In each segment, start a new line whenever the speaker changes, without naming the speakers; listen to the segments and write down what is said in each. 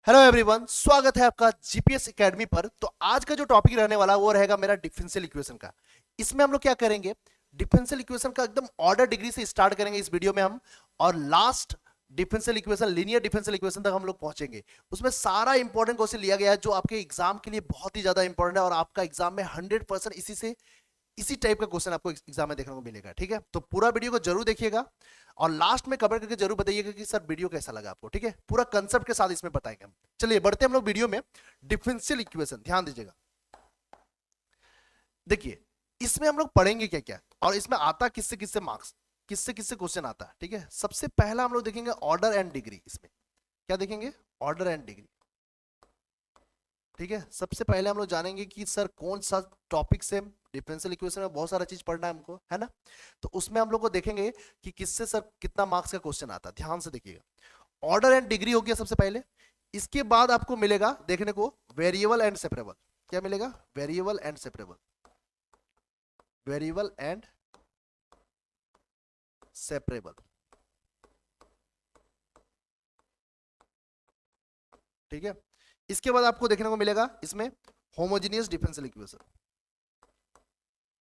Hello everyone, स्वागत है आपका जीपीएस एकेडमी पर। तो आज का जो टॉपिक रहने वाला है वो रहेगा मेरा डिफरेंशियल इक्वेशन का। इसमें हम लोग क्या करेंगे, डिफरेंशियल इक्वेशन का एकदम ऑर्डर डिग्री से स्टार्ट करेंगे इस वीडियो में हम, और last differential equation, linear differential equation तक हम लोग पहुंचेंगे। उसमें सारा इंपॉर्टेंट क्वेश्चन लिया गया है जो आपके एग्जाम के लिए बहुत ही ज्यादा इंपॉर्टेंट है, और आपका एग्जाम में 100% इसी टाइप का क्वेश्चन आपको एग्जाम में देखने को मिलेगा। ठीक है, तो पूरा वीडियो को जरूर देखिएगा और लास्ट में कमेंट करके जरूर बताइएगा कि सर वीडियो कैसा लगा आपको। ठीक है, पूरा कंसेप्ट के साथ इसमें बताएंगे हम। चलिए बढ़ते हैं हम लोग वीडियो में। डिफरेंशियल इक्वेशन ध्यान दीजिएगा। देखिए, इसमें हम लोग पढ़ेंगे क्या क्या, और इसमें आता किससे किससे मार्क्स, किससे किससे क्वेश्चन आता है। ठीक है, सबसे पहला हम लोग देखेंगे ऑर्डर एंड डिग्री। इसमें क्या देखेंगे, ऑर्डर एंड डिग्री। ठीक है, सबसे पहले हम लोग जानेंगे कि सर कौन सा टॉपिक से, डिफरेंशियल इक्वेशन में बहुत सारा चीज पढ़ना है हमको, है ना। तो उसमें हम लोग को देखेंगे कि किससे सर कितना मार्क्स का क्वेश्चन आता है। ध्यान से देखिएगा, ऑर्डर एंड डिग्री हो गया सबसे पहले। इसके बाद आपको मिलेगा देखने को वेरिएबल एंड सेपरेबल। क्या मिलेगा, variable and separable, variable and separable. ठीक है, इसके बाद आपको देखने को मिलेगा इसमें homogeneous differential equation,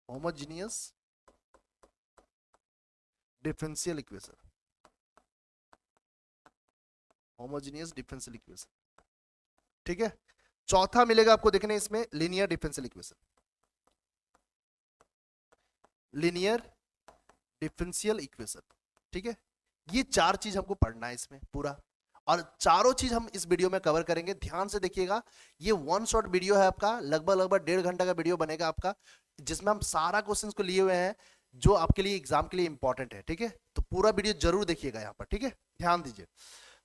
homogeneous differential equation, homogeneous differential equation. ठीक है, चौथा मिलेगा आपको देखने इसमें linear differential equation, linear differential equation. ठीक है, ये चार चीज हमको पढ़ना है इसमें पूरा, और चारों चीज हम इस वीडियो में कवर करेंगे। ध्यान से देखिएगा, ये वन शॉट वीडियो है आपका, लगभग लगभग 1.5 घंटा का वीडियो बनेगा आपका, जिसमें हम सारा क्वेश्चंस को लिए हुए हैं जो आपके लिए एग्जाम के लिए इंपॉर्टेंट है। ठीक है, तो पूरा वीडियो जरूर देखिएगा यहाँ पर। ठीक है, ध्यान दीजिए।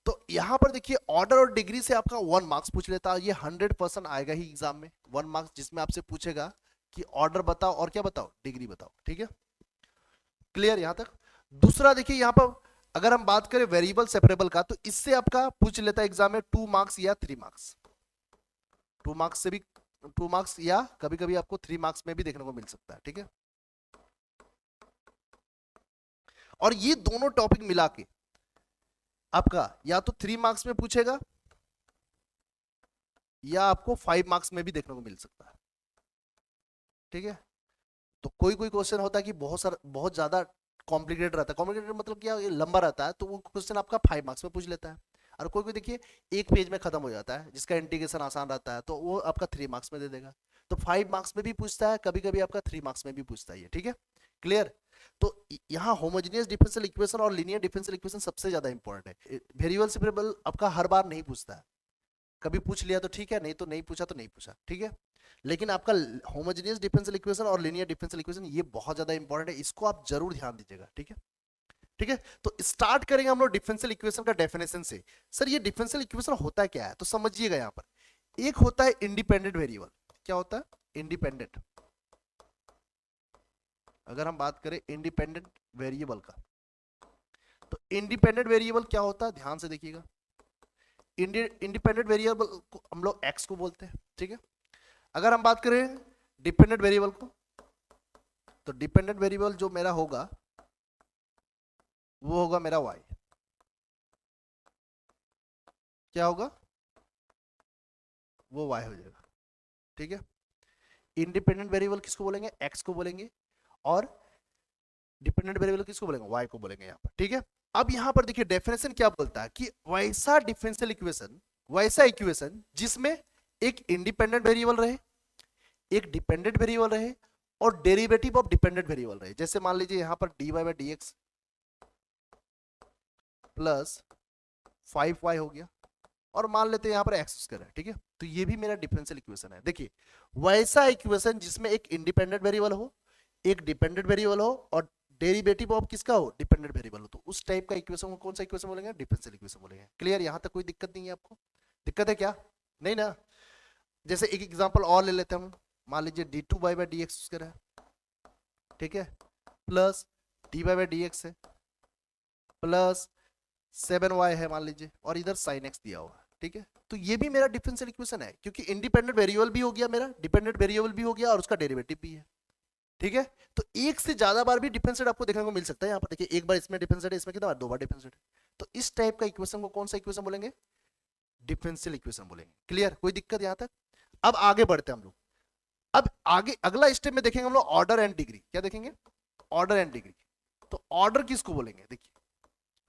तो यहाँ पर देखिए, ऑर्डर और डिग्री से आपका 1 मार्क्स पूछ लेता है, ये 100% आएगा ही एग्जाम में 1 मार्क्स, जिसमें आपसे पूछेगा कि ऑर्डर बताओ और क्या बताओ, डिग्री बताओ। ठीक है, क्लियर यहां तक। दूसरा देखिए, यहां पर अगर हम बात करें वेरिएबल सेपरेबल का, तो इससे आपका पूछ लेता है एग्जाम में 2 मार्क्स या 3 मार्क्स, 2 मार्क्स से भी, 2 मार्क्स या कभी कभी आपको 3 मार्क्स में भी देखने को मिल सकता है। ठीक है, और ये दोनों टॉपिक मिला के आपका या तो 3 मार्क्स में पूछेगा या आपको 5 मार्क्स में भी देखने को मिल सकता है। ठीक है, तो कोई कोई क्वेश्चन होता है कि बहुत सारा, बहुत ज्यादा कॉम्प्लिकेटेड रहता है, कॉम्प्लिकेटेड मतलब क्या, ये लंबा रहता है, तो वो क्वेश्चन आपका 5 मार्क्स में पूछ लेता है। और कोई कोई देखिए एक पेज में खत्म हो जाता है, जिसका इंटीग्रेशन आसान रहता है, तो वो आपका 3 मार्क्स में दे देगा। तो 5 मार्क्स में भी पूछता है, कभी कभी आपका 3 मार्क्स में भी पूछता है ये। ठीक है, क्लियर। तो यहाँ होमोजेनियस डिफरेंशियल इक्वेशन और लीनियर डिफरेंशियल इक्वेशन सबसे ज्यादा इंपॉर्टेंट है। वेरिएबल सेपरेबल आपका हर बार नहीं पूछता है, कभी पूछ लिया तो ठीक है, नहीं तो नहीं पूछा तो नहीं पूछा। ठीक है, लेकिन आपका होमोजेनियस डिफरेंशियल इक्वेशन और लीनियर डिफरेंशियल इक्वेशन ये बहुत ज्यादा इंपॉर्टेंट है, इसको आप जरूर ध्यान दीजिएगा। ठीक है, ठीक है। तो स्टार्ट करेंगे हम लोग डिफरेंशियल इक्वेशन का डेफिनेशन से। सर ये डिफरेंशियल इक्वेशन होता क्या है, तो समझिएगा। यहाँ पर एक होता है इंडिपेंडेंट वेरिएबल। क्या होता है, इंडिपेंडेंट। अगर हम बात करें इंडिपेंडेंट वेरिएबल का, तो इंडिपेंडेंट वेरिएबल क्या होता है, ध्यान से देखिएगा। इंडिपेंडेंट वेरिएबल को हम लोग एक्स को बोलते हैं। ठीक है, अगर हम बात करें डिपेंडेंट वेरिएबल को, तो डिपेंडेंट वेरिएबल जो मेरा होगा वो होगा मेरा y। क्या होगा, वो y हो जाएगा। ठीक है, इंडिपेंडेंट वेरिएबल किसको बोलेंगे, x को बोलेंगे, और डिपेंडेंट वेरिएबल किसको बोलेंगे, y को बोलेंगे यहाँ पर। ठीक है, अब यहाँ पर देखिए डेफिनेशन क्या बोलता है कि वैसा डिफरेंशियल इक्वेशन, वैसा इक्वेशन जिसमें एक इंडिपेंडेंट वेरिएबल रहे, एक डिपेंडेंट वेरिएबल रहे, और डेरिवेटिव ऑफ डिपेंडेंट वेरिएबल रहे। जैसे मान लीजिए यहाँ पर dy by d x plus 5y हो गया, और मान लेते हैं यहाँ पर एक्स स्क्वायर है। ठीक है, तो ये भी मेरा डिफरेंशियल इक्वेशन है। देखिए, वैसा इक्वेशन जिसमें एक इंडिपेंडेंट वेरिएबल हो, एक डिपेंडेंट वेरिएबल हो, और डेरिवेटिव ऑफ किसका हो, डिपेंडेंट वेरिएबल हो, तो उस टाइप का इक्वेशन को कौन सा इक्वेशन बोलेंगे, डिफरेंशियल इक्वेशन बोलेंगे। क्लियर, यहां तक कोई दिक्कत नहीं है आपको, दिक्कत है क्या, नहीं ना। जैसे एक एग्जांपल और ले लेते हैं हम, मान लीजिए D two by by d x square है। ठीक है, plus D y by d x है, प्लस 7y है मान लीजिए, और इधर साइन एक्स दिया हुआ है। ठीक है, तो ये भी मेरा डिफरेंशियल इक्वेशन है, क्योंकि इंडिपेंडेंट वेरिएबल भी हो गया मेरा, डिपेंडेंट वेरिएबल भी हो गया, और उसका डेरिवेटिव भी है। ठीक है, तो एक से ज्यादा बार भी डिफरेंशिएट आपको देखने को मिल सकता है। यहाँ पर देखिए, एक बार इसमें डिफरेंशिएट है, इसमें कितना बार, 2 बार डिफरेंशिएट है। तो इस टाइप का इक्वेशन को कौन सा इक्वेशन बोलेंगे, डिफरेंशियल इक्वेशन बोलेंगे। क्लियर, कोई दिक्कत यहां तक? अब आगे बढ़ते हैं हम लोग। अब आगे अगला स्टेप में देखेंगे हम लोग ऑर्डर एंड डिग्री। क्या देखेंगे? Order and degree. तो ऑर्डर किसको बोलेंगे? देखिए,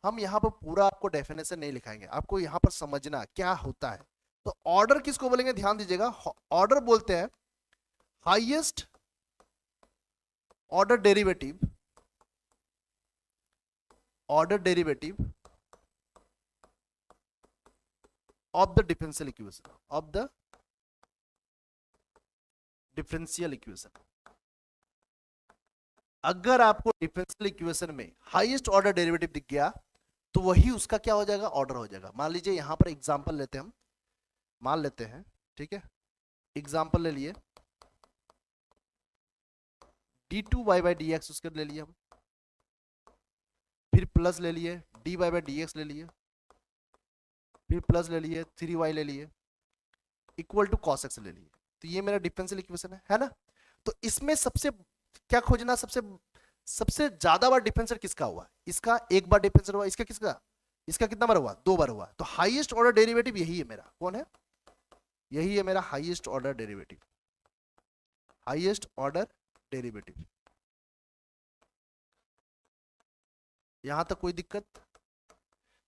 हम यहाँ पर पूरा आपको डेफिनेशन नहीं लिखाएंगे, आपको यहाँ पर समझना क्या होता है। तो ऑर्डर किसको बोलेंगे, ध्यान दीजिएगा। ऑर्डर बोलते हैं highest order derivative, order derivative of the differential equation, of the differential equation. अगर आपको डिफरेंशियल इक्वेशन में हाईएस्ट ऑर्डर डेरिवेटिव दिख गया तो वही उसका क्या हो जाएगा, ऑर्डर हो जाएगा। मान लीजिए यहां पर एग्जांपल लेते हैं हम, मान लेते हैं, ठीक है, एग्जांपल ले लिए d2y/dx उसके ले लिए हम, फिर प्लस ले लिए dy/dx ले लिए, फिर प्लस ले लिए 3y ले लिए, इक्वल टू cos x ले लिए। तो ये मेरा डिफरेंशियल इक्वेशन है ना। तो इसमें सबसे क्या खोजना, सबसे ज्यादा बार डिफरेंशियल किसका हुआ? इसका एक बार डिफरेंशियल हुआ, इसका किसका, इसका कितना बार हुआ? 2 बार हुआ। तो हाईएस्ट ऑर्डर डेरिवेटिव यही है मेरा। कौन है? यही है मेरा highest order derivative, highest order derivative. यहां तक कोई दिक्कत?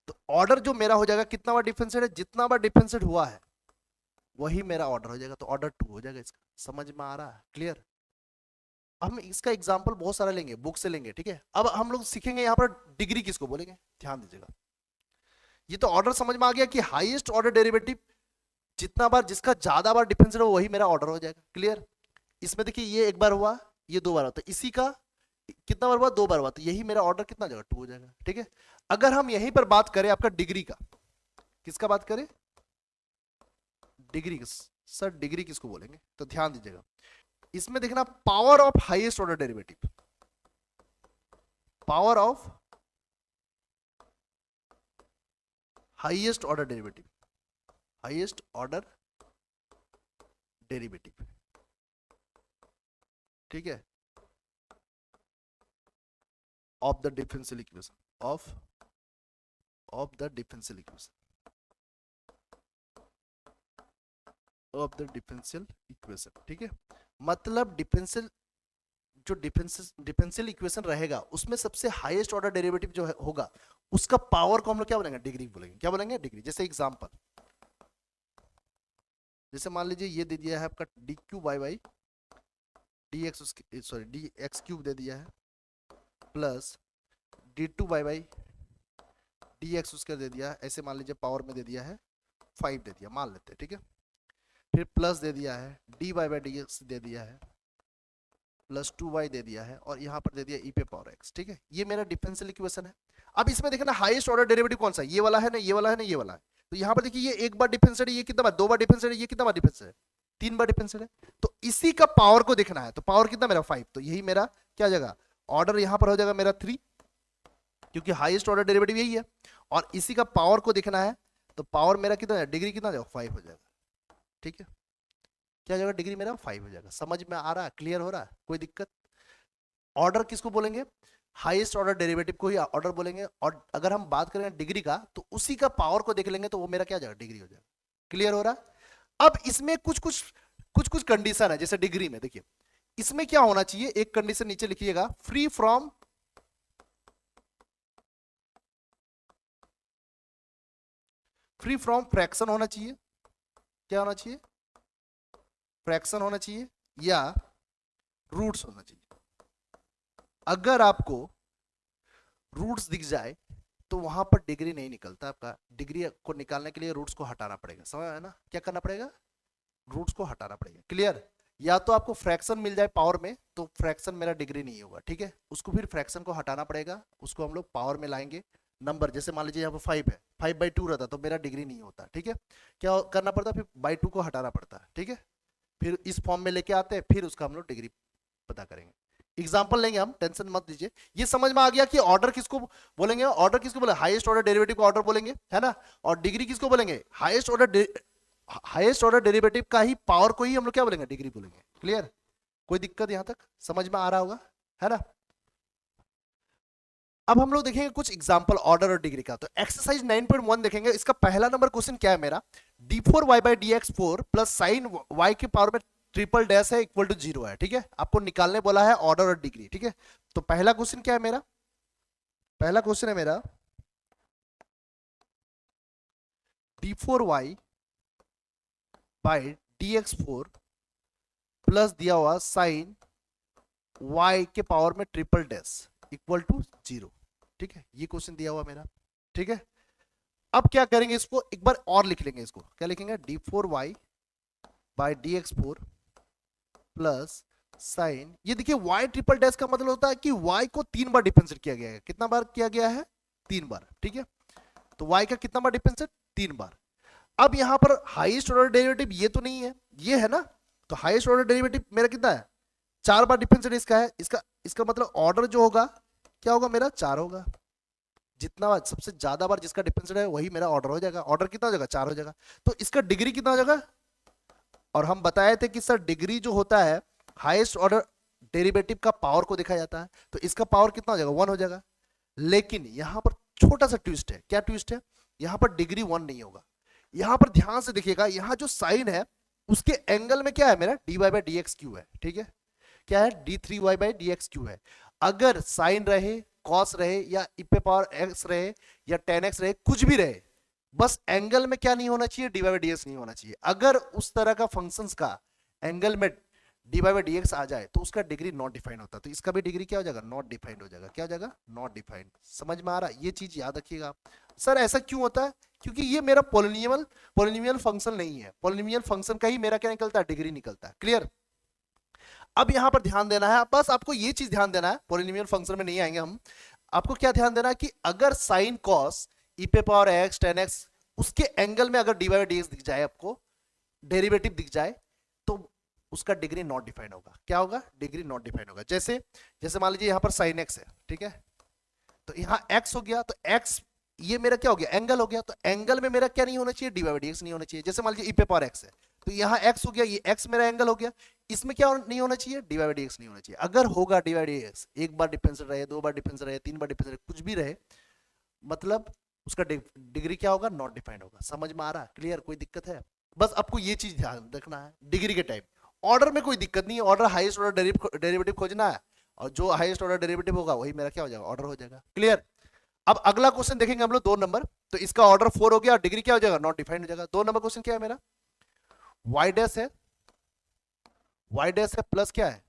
तो ऑर्डर जो मेरा हो जाएगा, कितना बार डिफरेंशिएट है? जितना बार डिफरेंशिएट हुआ है वही मेरा ऑर्डर हो जाएगा। तो ऑर्डर 2 हो जाएगा। इसका समझ में आ रहा है? क्लियर। हम इसका एग्जांपल बहुत सारा लेंगे, बुक से लेंगे, ठीक है। अब हम लोग सीखेंगे यहाँ पर डिग्री किसको बोलेंगे। ध्यान दीजिएगा, ये तो ऑर्डर समझ में आ गया कि हाईएस्ट ऑर्डर डेरिवेटिव जितना बार, जिसका ज्यादा बार डिफरेंशिएट हो वही मेरा ऑर्डर हो जाएगा। क्लियर। इसमें देखिए ये एक बार हुआ, ये 2 बार हुआ, तो इसी का कितना बार हुआ? 2 बार हुआ। तो यही मेरा ऑर्डर कितना हो जाएगा? 2 हो जाएगा। ठीक है। अगर हम यहीं पर बात करें आपका डिग्री का, किसका बात करें? डिग्री। सर डिग्री किसको बोलेंगे? तो ध्यान दीजिएगा, इसमें देखना power of highest order derivative, power of highest order derivative, highest order derivative, ठीक है, of the differential equation, of the differential equation, of the differential equation. ठीक है, मतलब डिफरेंशियल, जो डिफरेंशियल इक्वेशन रहेगा उसमें सबसे हाईएस्ट ऑर्डर डेरिवेटिव जो होगा उसका पावर को हम लोग क्या बोलेंगे? डिग्री बोलेंगे। क्या बोलेंगे? डिग्री। जैसे एग्जांपल, जैसे मान लीजिए ये दे दिया है आपका d cube y d x, उसके सॉरी डी एक्स क्यूब दे दिया है, प्लस d2y डी एक्स उसका दे दिया है, ऐसे मान लीजिए पावर में दे दिया है 5 दे दिया, मान लेते हैं, ठीक है। फिर प्लस दे दिया है dy/dx दे दिया है, प्लस 2y दे दिया है, और यहाँ पर दे दिया e पे पावर x। ठीक है, ये मेरा डिफरेंशियल इक्वेशन है। अब इसमें देखना हाईएस्ट ऑर्डर डेरिवेटिव कौन सा है? ये वाला है ना, ये वाला है ना, ये वाला है। तो यहाँ पर देखिए ये एक बार डिफरेंशिएट है, ये कितना बार? 2 बार डिफरेंशिएट है, ये कितना बार डिफरेंशिएट है? 3 बार डिफरेंशिएट है। तो इसी का पावर को देखना है, तो पावर कितना मेरा? 5। तो यही मेरा क्या हो जाएगा? ऑर्डर यहाँ पर हो जाएगा मेरा 3, क्योंकि हाईएस्ट ऑर्डर डेरिवेटिव यही है। और इसी का पावर को देखना है, तो पावर मेरा कितना है? डिग्री कितना जाएगा? 5 हो जाएगा। ठीक है, क्या हो जाएगा? डिग्री मेरा 5 हो जाएगा। समझ में आ रहा है? क्लियर हो रहा है? कोई दिक्कत? ऑर्डर किसको बोलेंगे? हाईएस्ट ऑर्डर डेरिवेटिव को ही ऑर्डर बोलेंगे। और अगर हम बात करें डिग्री का, तो उसी का पावर को देख लेंगे तो वो मेरा क्या हो जाएगा? डिग्री हो जाएगा। क्लियर हो रहा है? अब इसमें कुछ कंडीशन है। जैसे डिग्री में देखिए, इसमें क्या होना चाहिए? एक कंडीशन नीचे लिखिएगा, फ्री फ्रॉम फ्रैक्शन होना चाहिए। क्या होना चाहिए? फ्रैक्शन होना चाहिए या रूट्स होना चाहिए। अगर आपको रूट्स दिख जाए तो वहां पर डिग्री नहीं निकलता आपका। डिग्री को निकालने के लिए रूट्स को हटाना पड़ेगा। समझ है ना? क्या करना पड़ेगा? रूट्स को हटाना पड़ेगा। क्लियर? या तो आपको फ्रैक्शन मिल जाए पावर में, तो फ्रैक्शन मेरा डिग्री नहीं होगा। ठीक है, उसको फिर फ्रैक्शन को हटाना पड़ेगा, उसको हम लोग पावर में लाएंगे। नंबर जैसे मान लीजिए यहाँ पर 5 है, 5/2 रहता तो मेरा डिग्री नहीं होता। ठीक है, क्या करना पड़ता? फिर बाई 2 को हटाना पड़ता है। ठीक है, फिर इस फॉर्म में लेके आते हैं, फिर उसका हम लोग डिग्री पता करेंगे। एग्जांपल लेंगे हम, टेंशन मत लीजिए। ये समझ में आ गया कि ऑर्डर किसको बोलेंगे? ऑर्डर किसको बोले? हाईएस्ट ऑर्डर डेरिवेटिव को ऑर्डर बोलेंगे, है ना। और डिग्री किसको बोलेंगे? हाईएस्ट ऑर्डर डेरिवेटिव का ही पावर को ही हम लोग क्या बोलेंगे? डिग्री बोलेंगे। क्लियर? कोई दिक्कत यहां तक? समझ में आ रहा होगा, है ना। अब हम लोग देखेंगे कुछ एग्जांपल ऑर्डर और डिग्री का। तो एक्सरसाइज 9.1 देखेंगे। इसका पहला नंबर क्वेश्चन क्या है मेरा, d4y by d x four plus sine y के पावर में ट्रिपल डैश है इक्वल टू 0 है। ठीक है, आपको निकालने बोला है ऑर्डर और डिग्री। ठीक है, तो पहला क्वेश्चन क्या है मेरा, पहला क्वेश्चन है मेरा d4y by d x four plus दिया हुआ साइन y के पावर में ट्रिपल डैश इक्वल टू 0। ठीक है, ये क्वेश्चन दिया हुआ मेरा। ठीक है, अब क्या करेंगे, इसको एक बार और लिख लेंगे। इसको क्या लिखेंगे, d4y by d x four plus sign, ये देखिए y ट्रिपल डैश का मतलब होता है कि y को 3 बार डिफरेंशिएट किया गया है। कितना बार किया गया है, 3 बार। ठीक है, तो y का कितना बार डिफरेंशिएट, 3 बार। अब यहां पर हाईएस्ट ऑर्डर डेरिवेटिव ये तो नहीं है, ये है ना, तो हाईएस्ट ऑर्डर डेरिवेटिव मेरा कितना है, 4 बार डिफरेंशिएट इसका है। इसका मतलब ऑर्डर जो होगा क्या होगा मेरा, 4 होगा। जितना बार सबसे ज्यादा बार जिसका डिफरेंशिएट है वही मेरा ऑर्डर हो जाएगा। ऑर्डर कितना हो जाएगा, 4 हो जाएगा। तो इसका डिग्री कितना हो जाएगा, और हम बताए थे कि सर डिग्री जो होता है हाईएस्ट ऑर्डर डेरिवेटिव का पावर को देखा जाता है, तो इसका पावर कितना हो जाएगा, 1 हो जाएगा। लेकिन यहां पर छोटा सा ट्विस्ट है। क्या ट्विस्ट है, यहां पर डिग्री 1 नहीं होगा। यहां पर ध्यान से देखिएगा, यहां जो साइन है उसके एंगल में क्या है मेरा, dy by d x Q है। ठीक है, क्या है, d3y by d x Q है। अगर साइन रहे, कॉस रहे, या e पे पावर x रहे, या tan x रहे, कुछ भी रहे, बस एंगल में क्या नहीं होना चाहिए, dy बाई डी एक्स नहीं होना चाहिए। अगर उस तरह का फंक्शंस का एंगल में dy बाई डी एक्स आ जाए तो उसका डिग्री नॉट डिफाइंड होता है। तो इसका भी डिग्री क्या हो जाएगा, नॉट डिफाइंड हो जाएगा। क्या हो जाएगा, नॉट डिफाइंड। समझ में आ रहा है, ये चीज याद रखिएगा। सर ऐसा क्यों होता है, क्योंकि ये मेरा पोलिनोमियल फंक्शन नहीं है। पोलिनोमियल फंक्शन का ही मेरा क्या निकलता है, डिग्री निकलता है। क्लियर। अब यहां पर ध्यान देना है, बस आपको ये चीज ध्यान देना है, पोलिनोमियल फंक्शन में नहीं आएंगे हम। आपको क्या ध्यान देना है कि अगर साइन कॉस e पे पावर x tan x उसके एंगल में अगर dy बाई डी एक्स दिख जाए, आपको डेरिवेटिव दिख जाए, तो उसका डिग्री नॉट डिफाइंड होगा। क्या होगा, डिग्री नॉट डिफाइंड होगा। जैसे जैसे मान लीजिए यहां पर साइन x है। ठीक है, तो यहां x हो गया, तो x ये मेरा क्या हो गया, एंगल हो गया। तो एंगल में मेरा क्या नहीं होना चाहिए, dy बाई डी एक्स नहीं होना चाहिए। जैसे मान लीजिए e पे पावर x है, तो यहाँ x हो गया, ये x मेरा एंगल हो गया। इसमें क्या नहीं होना चाहिए, dy बाई डी एक्स नहीं होना चाहिए। अगर होगा dy बाई डी एक्स, एक बार डिफरेंस रहे, 2 बार डिफरेंस रहे, 3 बार डिफरेंस रहे, कुछ भी रहे, मतलब उसका डिग्री क्या होगा, नॉट डिफाइंड होगा। समझ में आ रहा है, क्लियर, कोई दिक्कत है, बस आपको ये चीज ध्यान रखना है डिग्री के टाइम। ऑर्डर में कोई दिक्कत नहीं है, ऑर्डर हाईएस्ट ऑर्डर डेरिवेटिव खोजना है, और जो हाईएस्ट ऑर्डर डेरिवेटिव होगा वही मेरा क्या हो जाएगा, ऑर्डर हो जाएगा। क्लियर। अब अगला क्वेश्चन देखेंगे हम लोग 2 नंबर। तो इसका ऑर्डर 4 हो गया और डिग्री क्या हो जाएगा, नॉट डिफाइंड हो जाएगा। 2 नंबर क्वेश्चन क्या है मेरा, y डैश है, y डैश है प्लस क्या है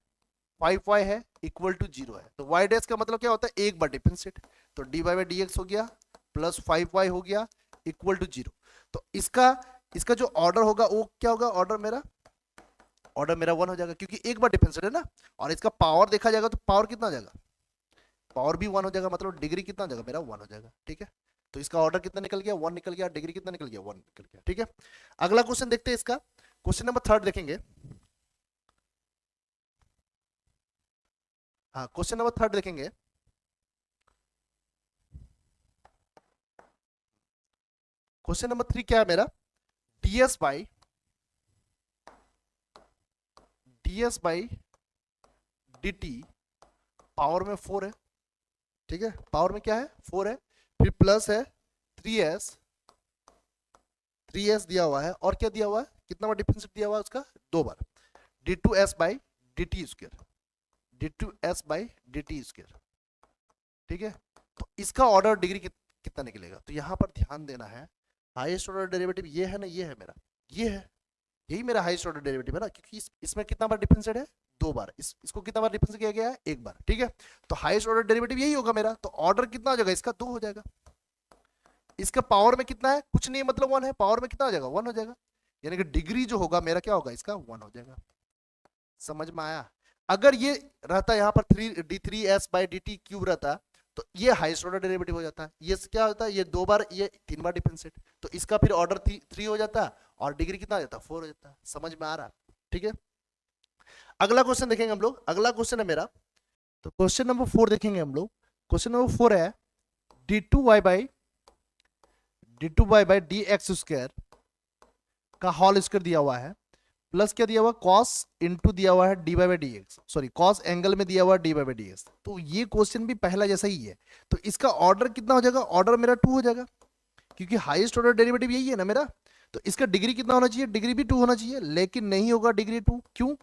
5y है इक्वल टू 0 है। तो y डैश का मतलब क्या होता है, एक बार डिफरेंशिएट, तो dy बाई डी एक्स हो गया प्लस 5y हो गया इक्वल टू 0। तो इसका जो ऑर्डर होगा वो क्या होगा, ऑर्डर मेरा 1 हो जाएगा, क्योंकि एक बार डिफरेंशिएट है ना। और इसका पावर देखा जाएगा तो पावर कितना हो जाएगा, पावर भी 1 हो जाएगा, मतलब डिग्री कितना हो जाएगा मेरा, 1 हो जाएगा। ठीक है, तो इसका ऑर्डर कितना निकल गया, 1 निकल गया, डिग्री कितना निकल गया, 1 निकल गया। ठीक है, अगला क्वेश्चन देखते हैं इसका, क्वेश्चन नंबर 3 देखेंगे। हाँ, क्वेश्चन नंबर 3 देखेंगे। क्वेश्चन नंबर 3 क्या है मेरा, ds बाई dt पावर में 4 है। ठीक है, पावर में क्या है, 4 है, फिर प्लस है 3s दिया हुआ है, और क्या दिया हुआ है, कितना बार डिफरेंशिएट दिया हुआ है उसका, 2 बार, d2s by dt square, d2s by dt square. ठीक है, तो इसका ऑर्डर डिग्री कितना निकलेगा। तो यहां पर ध्यान देना है, हाईएस्ट ऑर्डर डेरिवेटिव ये है ना, ये है मेरा, ये है, यही मेरा हाईएस्ट ऑर्डर डेरिवेटिव है ना, क्योंकि इसमें कितना बार डिफरेंशिएट है, 2 बार, इसको कितना बार डिफरेंशिएट किया गया है, 1 बार। ठीक है, तो हाईएस्ट ऑर्डर डेरिवेटिव यही होगा मेरा, तो ऑर्डर कितना हो जाएगा इसका, 2 हो जाएगा। इसका पावर में कितना है, कुछ नहीं, मतलब 1 है, पावर में कितना हो जाएगा, 1 हो जाएगा। यानी कि डिग्री जो होगा मेरा क्या होगा, इसका 1 हो जाएगा। समझ में आया। अगर ये रहता यहाँ पर d3s बाई dt क्यूब रहता, तो ये हाईएस्ट ऑर्डर डेरिवेटिव हो जाता है। ये क्या होता है, ये 2 बार, ये 3 बार डिफरेंशिएट, तो इसका फिर ऑर्डर 3 हो जाता और डिग्री कितना हो जाता, 4 हो जाता। समझ में आ रहा। ठीक है, अगला क्वेश्चन देखेंगे हम लोग। अगला क्वेश्चन है मेरा, तो क्वेश्चन नंबर 4 देखेंगे हम लोग। क्वेश्चन नंबर 4 है d2y by d x square का होल स्क्वायर दिया हुआ है, प्लस क्या दिया हुआ कॉस इंटू दिया हुआ है d by d x, sorry cos angle में दिया हुआ है डी बाई डी एक्स। तो ये क्वेश्चन भी पहला जैसा ही है, तो इसका ऑर्डर कितना हो जाएगा, ऑर्डर मेरा 2 हो जाएगा, क्योंकि हाईएस्ट ऑर्डर डेरिवेटिव यही है ना मेरा। तो इसका डिग्री कितना होना चाहिए, डिग्री भी 2 होना चाहिए, लेकिन नहीं होगा डिग्री 2, क्यों,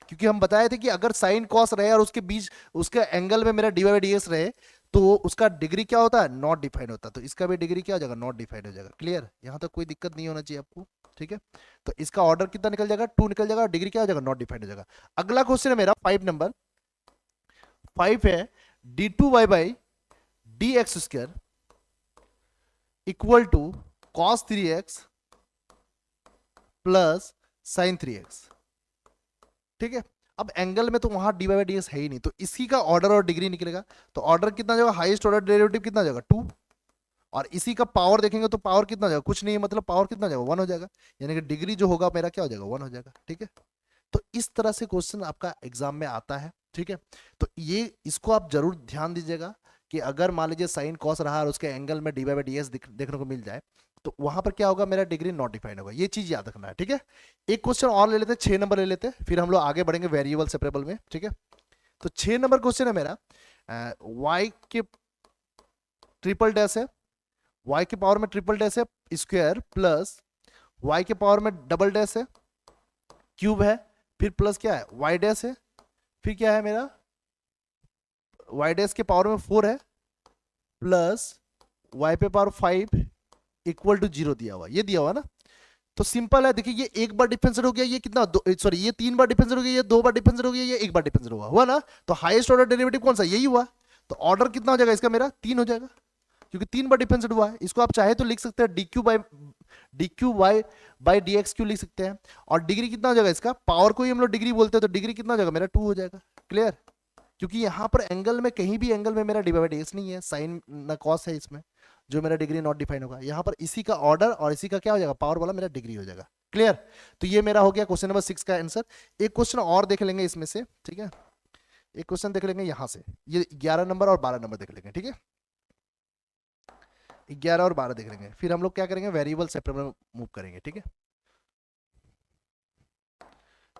क्योंकि हम बताए थे कि अगर साइन कॉस रहे और उसके बीच उसके एंगल में मेरा डी बाई डी एक्स रहे तो उसका डिग्री क्या होता है, नॉट डिफाइंड होता है। तो इसका भी डिग्री क्या हो जाएगा, नॉट डिफाइंड हो जाएगा। क्लियर, यहां तक कोई दिक्कत नहीं होना चाहिए आपको, ठीक है। तो इसका ऑर्डर कितना निकल जाएगा, 2 निकल जाएगा, और डिग्री क्या हो जाएगा, नॉट डिफाइंड हो जाएगा। अगला क्वेश्चन है मेरा 5 नंबर 5 है d two y by d x square equal to cos 3x plus sine 3x, ठीक है। अब एंगल में तो वहां डी बाई डी एक्स है ही नहीं, तो इसी का ऑर्डर और डिग्री निकलेगा। तो ऑर्डर कितना जाएगा, हाईएस्ट ऑर्डर डेरिवेटिव कितना जाएगा 2, और इसी का पावर देखेंगे तो पावर कितना जाएगा, कुछ नहीं, मतलब पावर कितना जाएगा 1 हो जाएगा, यानी कि डिग्री जो होगा मेरा क्या हो जाएगा 1 हो जाएगा, ठीक है। तो इस तरह से क्वेश्चन आपका एग्जाम में आता है, ठीक है। तो ये इसको आप जरूर ध्यान दीजिएगा कि अगर मान लीजिए साइन कॉस रहा और उसके एंगल में डी बाई डी एक्स देखने को मिल जाए तो वहां पर क्या होगा, मेरा डिग्री नॉट डिफाइंड होगा, ये चीज याद रखना है, ठीक है। एक क्वेश्चन और ले लेते हैं, 6 नंबर ले लेते हैं, फिर हम लोग आगे बढ़ेंगे वेरिएबल सेपरेबल में, ठीक है। तो 6 नंबर क्वेश्चन है मेरा, y के ट्रिपल डैश है, y के पावर में ट्रिपल डैश है स्क्वायर प्लस y के पावर में डबल डैश है क्यूब है, फिर प्लस क्या है y डैश है, फिर क्या है मेरा y डैश के पावर में 4 है प्लस y पे पावर 5 इक्वल टू 0 दिया हुआ, ये दिया हुआ ना। तो सिंपल है, देखिए ये एक बार डिफरेंशिएट हो गया, ये कितना, सॉरी ये 3 बार डिफरेंशिएट हो गया, ये 2 बार डिफरेंशिएट हो गया, ये 1 बार डिफरेंशिएट हुआ ना। तो हाईएस्ट ऑर्डर डेरिवेटिव कौन सा, यही हुआ। तो ऑर्डर कितना हो जाएगा इसका, मेरा 3 हो जाएगा, क्योंकि 3 बार डिफरेंशिएट हुआ है। इसको आप चाहे तो लिख सकते हैं d cube y by d x cube लिख सकते हैं। और डिग्री कितना हो जाएगा इसका, पावर को ही हम लोग डिग्री बोलते हैं, तो डिग्री कितना हो जाएगा मेरा 2 हो जाएगा। क्लियर, क्योंकि यहाँ पर एंगल में कहीं भी एंगल में मेरा डी बाई डी एक्स नहीं है, साइन ना कॉस है इसमें, जो मेरा डिग्री नॉट डिफाइन होगा। यहाँ पर इसी का ऑर्डर और इसी का क्या हो जाएगा, पावर वाला मेरा डिग्री हो जाएगा। क्लियर, तो ये मेरा हो गया क्वेश्चन नंबर 6 का आंसर। एक क्वेश्चन और देख लेंगे इसमें से, ठीक है। एक क्वेश्चन देख लेंगे यहाँ से, ये 11 नंबर और 12 नंबर देख लेंगे, ठीक है। 11 और 12 देख लेंगे, फिर हम लोग क्या करेंगे, वेरिएबल सेपरेबल मूव करेंगे, ठीक है।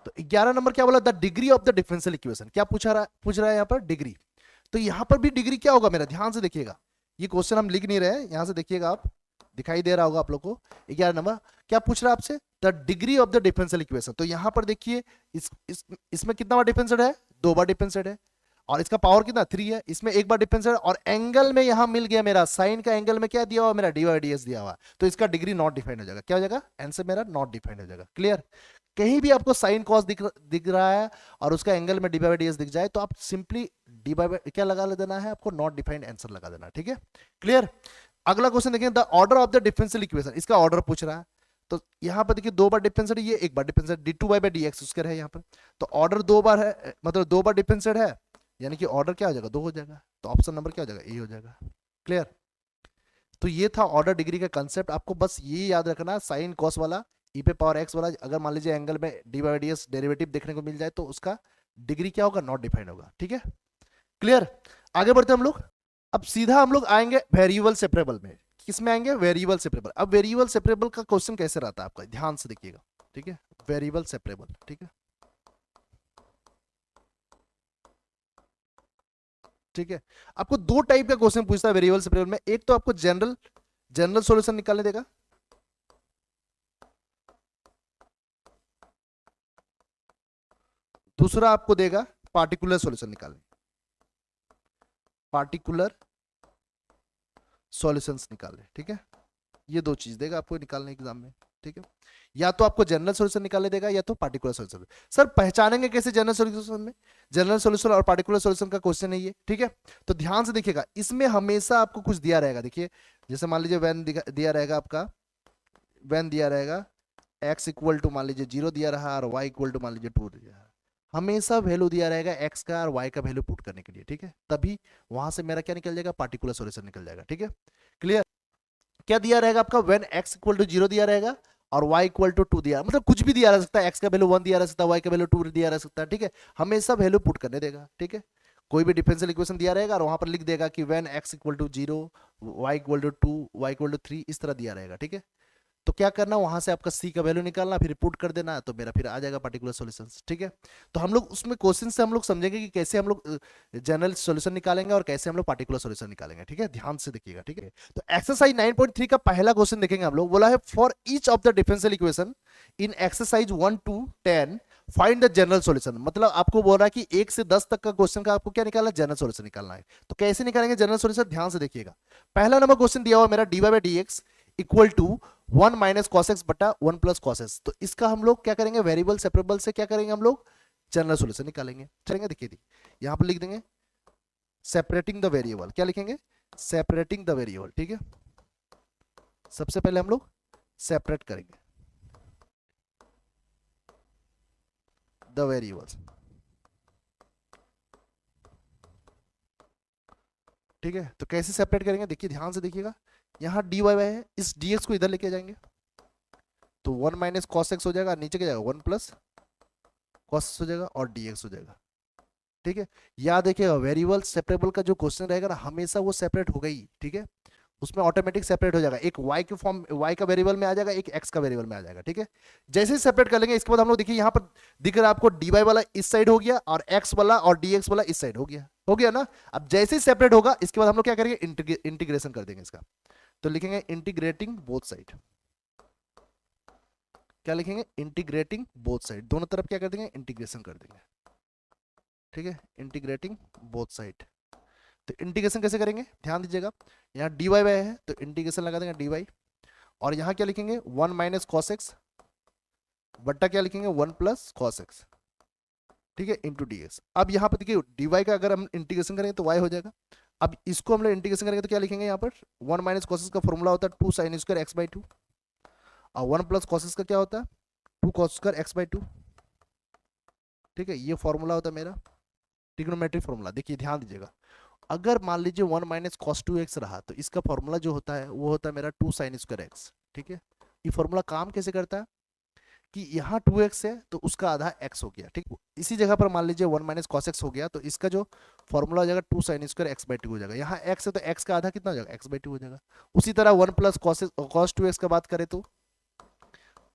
तो 11 नंबर क्या बोला, the degree of the differential equation, क्या पूछ रहा है यहाँ पर, डिग्री। तो यहाँ पर भी डिग्री क्या होगा मेरा, ध्यान से देखिएगा, ये क्वेश्चन हम लिख नहीं रहे हैं, यहां से देखिएगा आप, दिखाई दे रहा होगा आप लोग को। 11 नंबर क्या पूछ रहा है आपसे, the degree of the differential equation. तो यहां पर देखिए इसमें कितना बार डिफरेंशिएट है, 2 बार डिफरेंशिएट है, और इसका पावर कितना 3 है, इसमें 1 बार डिफरेंशिएट है, और एंगल में यहां मिल गया मेरा साइन का एंगल में क्या दिया हुआ मेरा, डी बाई डी एक्स दिया हुआ, तो इसका डिग्री नॉट डिफाइंड हो जाएगा, क्या हो जाएगा आंसर मेरा नॉट डिफाइंड हो जाएगा। क्लियर, कहीं भी आपको साइन कॉस दिख रहा है और उसका एंगल में डी बाई डी एक्स दिख जाए तो आप सिंपली डी बाई क्या लगा देना है आपको, नॉट डिफाइंड आंसर लगा देना, ठीक है। क्लियर, अगला क्वेश्चन देखें, the order of the differential equation, इसका ऑर्डर पूछ रहा है। तो यहां पर देखिए 2 बार डिफरेंशिएट, ये 1 बार differentiate, d two y by d x square है यहाँ पर। तो ऑर्डर 2 बार है, मतलब 2 बार डिफरेंशिएट है, यानी कि ऑर्डर क्या हो जाएगा 2 हो जाएगा, तो ऑप्शन नंबर क्या हो जाएगा, ए हो जाएगा। क्लियर, तो ये था ऑर्डर डिग्री का कंसेप्ट। आपको बस ये याद रखना, साइन कॉस वाला ई पे पावर एक्स वाला, अगर मान लीजिए एंगल में D by d x derivative देखने को मिल जाए तो उसका डिग्री क्या होगा, नॉट डिफाइंड होगा, ठीक है। क्लियर, आगे बढ़ते हम लोग। अब सीधा हम लोग आएंगे वेरिएबल सेपरेबल में, किसमें आएंगे, वेरिएबल सेपरेबल। अब वेरिएबल सेपरेबल का क्वेश्चन कैसे रहता है आपका, ध्यान से देखिएगा, ठीक है। वेरिएबल सेपरेबल, ठीक है, ठीक है। आपको 2 टाइप का क्वेश्चन पूछता है वेरिएबल सेपरेबल में, एक तो आपको जनरल सॉल्यूशन निकालने देगा, दूसरा आपको देगा पार्टिकुलर सॉल्यूशन निकालने, पार्टिकुलर सॉल्यूशंस निकालने, ठीक है। ये 2 चीज देगा आपको निकालने एग्जाम में, ठीक है। या तो आपको जनरल सॉल्यूशन निकालने देगा या तो पार्टिकुलर सॉल्यूशन। सर पहचानेंगे कैसे जनरल सॉल्यूशन में, जनरल सॉल्यूशन और पार्टिकुलर सॉल्यूशन का क्वेश्चन है ये, ठीक है। तो ध्यान से देखिएगा, इसमें हमेशा आपको कुछ दिया रहेगा, देखिए जैसे मान लीजिए वैन दिया रहेगा आपका, वैन दिया रहेगा x इक्वल टू मान लीजिए 0 दिया रहा और y इक्वल टू मान लीजिए 2 दिया रहा, हमेशा वैल्यू दिया रहेगा x का और y का वैल्यू पुट करने के लिए, ठीक है। तभी वहां से मेरा क्या निकल जाएगा, पार्टिकुलर सॉल्यूशन निकल जाएगा, ठीक है। क्लियर, क्या दिया रहेगा आपका, व्हेन x इक्वल टू 0 दिया रहेगा और y इक्वल टू 2 दिया, मतलब कुछ भी दिया रह सकता है, x का वैल्यू 1 दिया रह सकता है, y का वैल्यू 2 दिया रह सकता है, ठीक है। हमेशा वैल्यू पुट करने देगा, ठीक है। कोई भी डिफरेंशियल इक्वेशन दिया रहेगा और वहां पर लिख देगा कि when x equal to 0, y equal to 2, y equal to 3, इस तरह दिया रहेगा, ठीक है। तो क्या करना, वहां से आपका सी का वैल्यू निकालना, फिर पुट कर देना, तो मेरा फिर आ जाएगा पर्टिकुलर सॉल्यूशन। ठीक है, तो हम लोग उसमें क्वेश्चन से हम लोग समझेंगे कि कैसे हम लोग जनरल सॉल्यूशन निकालेंगे और कैसे हम लोग पार्टिकुलर सॉल्यूशन निकालेंगे। ठीक है, ध्यान से देखिएगा। ठीक है, तो एक्सरसाइज 9.3 का पहला क्वेश्चन देखेंगे हम लोग। बोला है for each of the differential equation in exercise 1 to 10 find the general solution. मतलब आपको बोल रहा है कि 1 से 10 तक का क्वेश्चन का आपको क्या निकालना है, जनरल सॉल्यूशन निकालना है। तो कैसे निकालेंगे जनरल सॉल्यूशन, ध्यान से देखिएगा। पहला नंबर क्वेश्चन दिया हुआ मेरा dy by d x equal to 1 minus cos x बटा 1 प्लस कॉस एक्स। तो इसका हम लोग क्या करेंगे, वेरिएबल सेपरेबल से क्या करेंगे, हम लोग जनरल सॉल्यूशन निकालेंगे। चलेंगे, देखिए यहां पर लिख देंगे सेपरेटिंग द वेरिएबल। क्या लिखेंगे, सेपरेटिंग द वेरिएबल। ठीक है, सबसे पहले हम लोग सेपरेट करेंगे द वेरिएबल्स। ठीक है, तो कैसे सेपरेट करेंगे, देखिए ध्यान से देखिएगा। यहां डी वाई है, इस dx को इधर लेके जाएंगे तो 1 माइनस कॉस एक्स हो जाएगा, नीचे क्या जाएगा 1 प्लस कॉस हो जाएगा और dx हो जाएगा। ठीक है, याद देखिएगा वेरिएबल सेपरेबल का जो क्वेश्चन रहेगा ना, हमेशा वो सेपरेट होगा ही। ठीक है, उसमें ऑटोमेटिक सेपरेट हो जाएगा, एक y के फॉर्म y का वेरिएबल में आ जाएगा, एक x का वेरिएबल में आ जाएगा। ठीक है, जैसे ही सेपरेट कर लेंगे इसके बाद हम लोग देखिए यहाँ पर दिख रहा है आपको dy वाला इस साइड हो गया और x वाला और dx वाला इस साइड हो गया ना। अब जैसे ही सेपरेट होगा इसके बाद हम लोग क्या करेंगे, इंटीग्रेशन कर देंगे इसका। तो लिखेंगे इंटीग्रेटिंग बोथ साइड। क्या लिखेंगे, इंटीग्रेटिंग बोथ साइड, दोनों तरफ क्या कर देंगे, इंटीग्रेशन कर देंगे। ठीक है, इंटीग्रेटिंग बोथ साइड। तो इंटीग्रेशन कैसे करेंगे, ध्यान दीजिएगा। यहाँ डी वाई है तो इंटीग्रेशन लगा देंगे डी वाई, और यहाँ क्या लिखेंगे 1 माइनस कॉस एक्स बट्टा क्या लिखेंगे 1 प्लस कॉस एक्स। ठीक है, इंटू डी एक्स। अब यहाँ पर देखिए डी वाई का अगर हम इंटीग्रेशन करेंगे तो वाई हो जाएगा। अब इसको हम लोग इंटीग्रेशन करेंगे तो क्या लिखेंगे, यहाँ पर 1 माइनस कॉस एक्स का फॉर्मूला होता है 2 साइन स्क्वायर एक्स बाई 2, और 1 प्लस कॉस एक्स का क्या होता है 2 कॉस स्क्वायर एक्स बाई 2। ठीक है, ये फॉर्मूला होता है मेरा ट्रिग्नोमेट्रिक फॉर्मूला। देखिए ध्यान दीजिएगा, अगर मान लीजिए 1 माइनस कॉस 2x रहा तो इसका फॉर्मूला जो होता है वो होता है मेरा 2 साइन स्क्वायर एक्स। ठीक है, ये फॉर्मूला काम कैसे करता है कि यहाँ 2x है तो उसका आधा x हो गया। ठीक, इसी जगह पर मान लीजिए 1 माइनस कॉस एक्स हो गया तो इसका जो फॉर्मूला हो जाएगा 2 साइन स्क्वायर एक्स बाई 2 हो जाएगा। यहाँ x है तो x का आधा कितना हो जाएगा, x बाई 2 हो जाएगा। उसी तरह 1 प्लस कॉस 2x का बात करें तो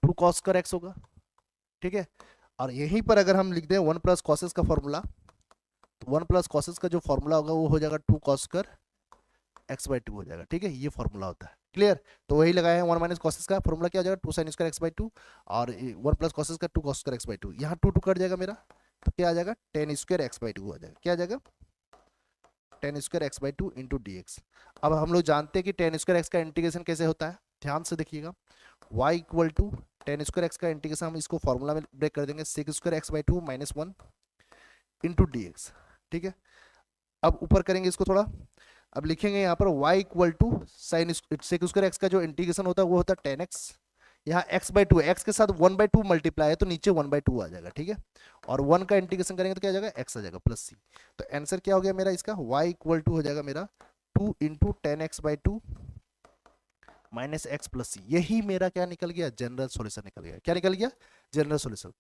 2 कॉस स्क्वायर एक्स होगा। ठीक है, और यहीं पर अगर हम लिख दें 1 प्लस कॉस एक्स का फॉर्मूला, 1 प्लस कॉस का जो फॉर्मूला होगा वो हो जाएगा 2 कॉस स्क्वायर एक्स बाई 2 हो जाएगा। ठीक है, ये फॉर्मूला होता है। क्लियर, तो वही लगाया है 1 माइनस कॉस का फॉर्मूला क्या हो जाएगा 2 साइन स्क्वायर एक्स बाई 2, और 1 प्लस कॉस का 2 कॉस स्क्वायर एक्स बाई 2। यहाँ 2 कट जाएगा मेरा, तो क्या आ जाएगा tan स्क्वायर एक्स बाई 2 आ जाएगा। क्या आ जाएगा, tan square x by 2 into d x. अब हम लोग जानते हैं कि tan स्क्वायर एक्स का इंटीग्रेशन कैसे होता है, ध्यान से देखिएगा। y equal to tan square x का इंटीग्रेशन हम इसको फॉर्मूला में ब्रेक कर देंगे, sec square x by 2 minus 1 into d x. ठीक है, अब ऊपर करेंगे इसको थोड़ा, अब लिखेंगे यहाँ पर y equal to sine sec square x का जो इंटीग्रेशन होता है वो होता है tan x, यहाँ x बाई 2, एक्स के साथ 1 बाई 2 मल्टीप्लाई है तो नीचे 1 बाई 2 आ जाएगा। ठीक है, और 1 का इंटीग्रेशन करेंगे तो क्या आ जाएगा x आ जाएगा प्लस c। तो आंसर क्या हो गया मेरा इसका, y इक्वल टू हो जाएगा मेरा 2 into ten x by 2 minus x plus c. यही मेरा क्या निकल गया, जनरल सॉल्यूशन निकल गया। क्या निकल गया, जनरल सॉल्यूशन।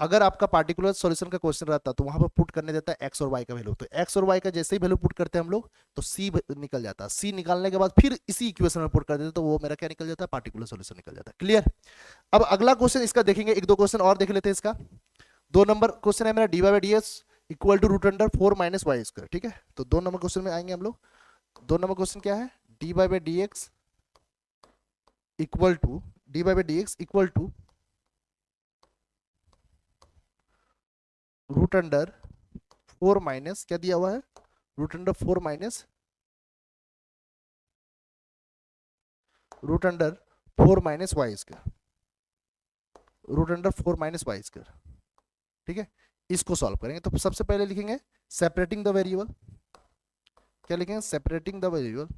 अगर आपका पार्टिकुलर सॉल्यूशन का क्वेश्चन रहता तो वहां पर पुट करने देता है x और y का वैल्यू, तो x और y का जैसे ही वैल्यू पुट करते हैं हम लोग तो c निकल जाता है। c निकालने के बाद फिर इसी इक्वेशन में पुट कर देते तो वो मेरा क्या निकल जाता है, पार्टिकुलर सॉल्यूशन निकल जाता है। क्लियर, अब अगला क्वेश्चन इसका देखेंगे, एक दो क्वेश्चन और देख लेते हैं इसका। 2 नंबर क्वेश्चन है मेरा d y by d s equal to root under 4 minus y square. ठीक है, तो 2 नंबर क्वेश्चन में आएंगे हम लोग। 2 नंबर क्वेश्चन क्या है, d y by d x equal to d y by d x equal to root under 4 minus क्या दिया हुआ है, root under 4 minus root under 4 minus y square, root under 4 minus y square. ठीक है, इसको solve करेंगे तो सबसे पहले लिखेंगे सेपरेटिंग द वेरिएबल। क्या लिखेंगे, separating the variable,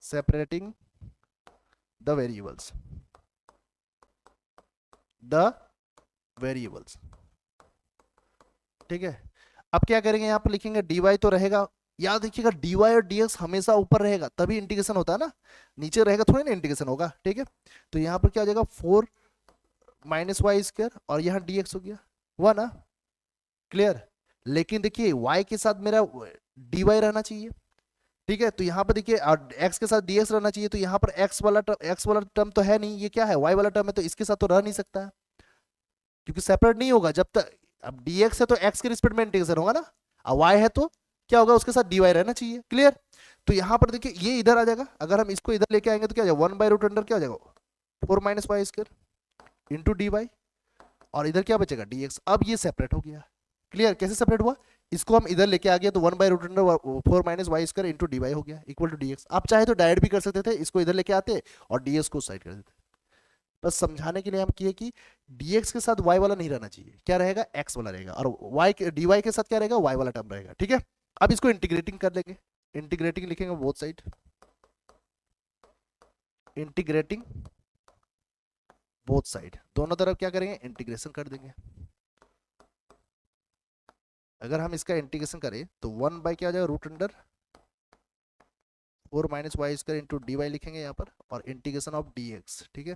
separating the variables, the variables. ठीक है, अब क्या करेंगे, यहाँ पर लिखेंगे dy तो रहेगा, याद रखिएगा dy और dx हमेशा ऊपर रहेगा तभी इंटीग्रेशन होता है ना, नीचे रहेगा थोड़ी ना इंटीग्रेशन होगा। ठीक है, तो यहाँ पर क्या हो जाएगा 4 माइनस वाई स्क्वायर और यहाँ dx हो गया, हुआ ना। क्लियर, लेकिन देखिए y के साथ मेरा dy रहना चाहिए, ठीक है, तो यहाँ पर देखिए x के साथ dx रहना चाहिए, तो यहाँ पर x वाला टर्म तो है नहीं, ये क्या है y वाला टर्म है, तो इसके साथ तो रह नहीं सकता है क्योंकि सेपरेट नहीं होगा जब तक। अब dx है तो x के रिस्पेक्ट में इंटीग्रेशन होगा ना, और y है तो क्या होगा, उसके साथ dy रहना चाहिए। क्लियर? तो यहाँ पर देखिए ये इधर आ जाएगा, अगर हम इसको इधर लेके आएंगे तो क्या हो जाएगा, वन बाई रूट अंडर क्या हो जाएगा 4 minus y square into d y, और इधर क्या बचेगा dx। अब ये सेपरेट हो गया। क्लियर? कैसे सेपरेट हुआ, इसको हम इधर लेके आ गए तो one by root under 4 minus y square into d y हो गया इक्वल टू dx। आप चाहे तो डायरेक्ट भी कर सकते थे, इसको इधर लेके आते और dx को साइड कर देते। बस समझाने के लिए हम किए कि dx के साथ y वाला नहीं रहना चाहिए, क्या रहेगा x वाला रहेगा, और dy के साथ क्या रहेगा y वाला टर्म रहेगा। ठीक है, अब इसको इंटीग्रेटिंग कर लेंगे, इंटीग्रेटिंग लिखेंगे both side, integrating both side, दोनों तरफ क्या करेंगे इंटीग्रेशन कर देंगे। अगर हम इसका इंटीग्रेशन करें तो वन बाई क्या हो जाएगा root under 4 minus y square into d y लिखेंगे यहाँ पर, और इंटीग्रेशन ऑफ dx। ठीक है,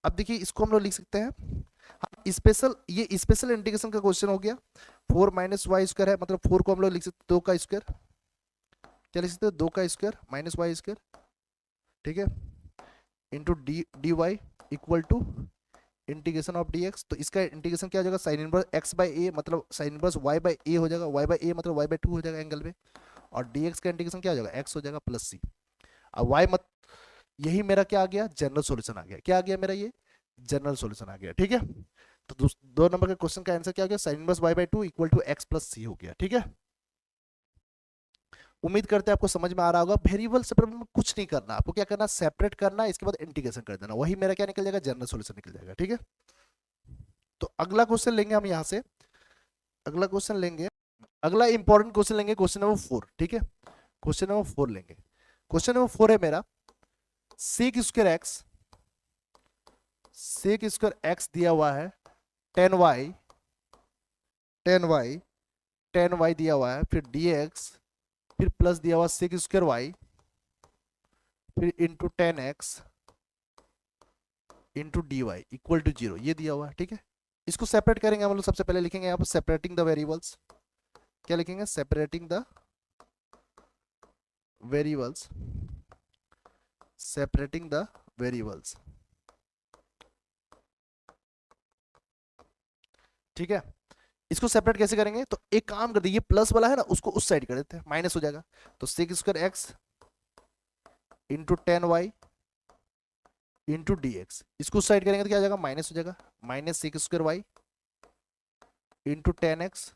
अब देखिए इसको हम लोग लिख सकते हैं स्पेशल, ये स्पेशल इंटीग्रेशन का क्वेश्चन हो गया। 4 माइनस वाई स्क्वायर है, मतलब 4 को हम लोग लिख सकते हैं 2 का स्क्वायर, क्या लिख सकते हैं 2 का स्क्वायर माइनस वाई स्क्वायर, ठीक है, into d y equal to integration of dx। तो इसका इंटीग्रेशन क्या हो जाएगा sine inverse x by a, मतलब sine inverse y by a हो जाएगा, y बाई ए मतलब y बाई 2 हो जाएगा एंगल में, और dx का इंटीग्रेशन क्या हो जाएगा x हो जाएगा प्लस c। अब y मत, यही मेरा क्या आ गया जनरल सॉल्यूशन आ गया, क्या आ गया मेरा ये जनरल सॉल्यूशन आ गया। ठीक है, तो दो नंबर के क्वेश्चन का आंसर क्या हो गया, sine inverse y by 2 equal to x plus c हो गया। ठीक है, उम्मीद करते हैं आपको समझ में आ रहा होगा। वेरिएबल से प्रॉब्लम में कुछ नहीं करना, आपको क्या करना सेपरेट करना, इसके बाद इंटीग्रेशन कर देना, वही मेरा क्या निकल जाएगा जनरल सॉल्यूशन निकल जाएगा। ठीक है, तो अगला क्वेश्चन लेंगे हम यहाँ से, अगला क्वेश्चन लेंगे, अगला इंपॉर्टेंट क्वेश्चन लेंगे क्वेश्चन नंबर 4। ठीक है, क्वेश्चन नंबर 4 लेंगे। क्वेश्चन नंबर 4 है मेरा sec square x, sec square x दिया हुआ है 10y, 10y 10y दिया हुआ है, फिर dx, फिर प्लस दिया हुआ सेक स्क्वायर वाई, फिर into 10x into d y equal to 0, ये दिया हुआ है। ठीक है, इसको सेपरेट करेंगे हम लोग, सबसे पहले लिखेंगे यहाँ पर सेपरेटिंग द वेरिएबल्स, क्या लिखेंगे separating the variables, separating the variables. ठीक है, इसको सेपरेट कैसे करेंगे, तो एक काम कर दीजिए प्लस वाला है ना उसको उस साइड कर देते हैं, माइनस हो जाएगा, तो sec square x into 10y into d x, इसको उस साइड करेंगे तो क्या हो जाएगा माइनस हो जाएगा, minus sec square y into 10x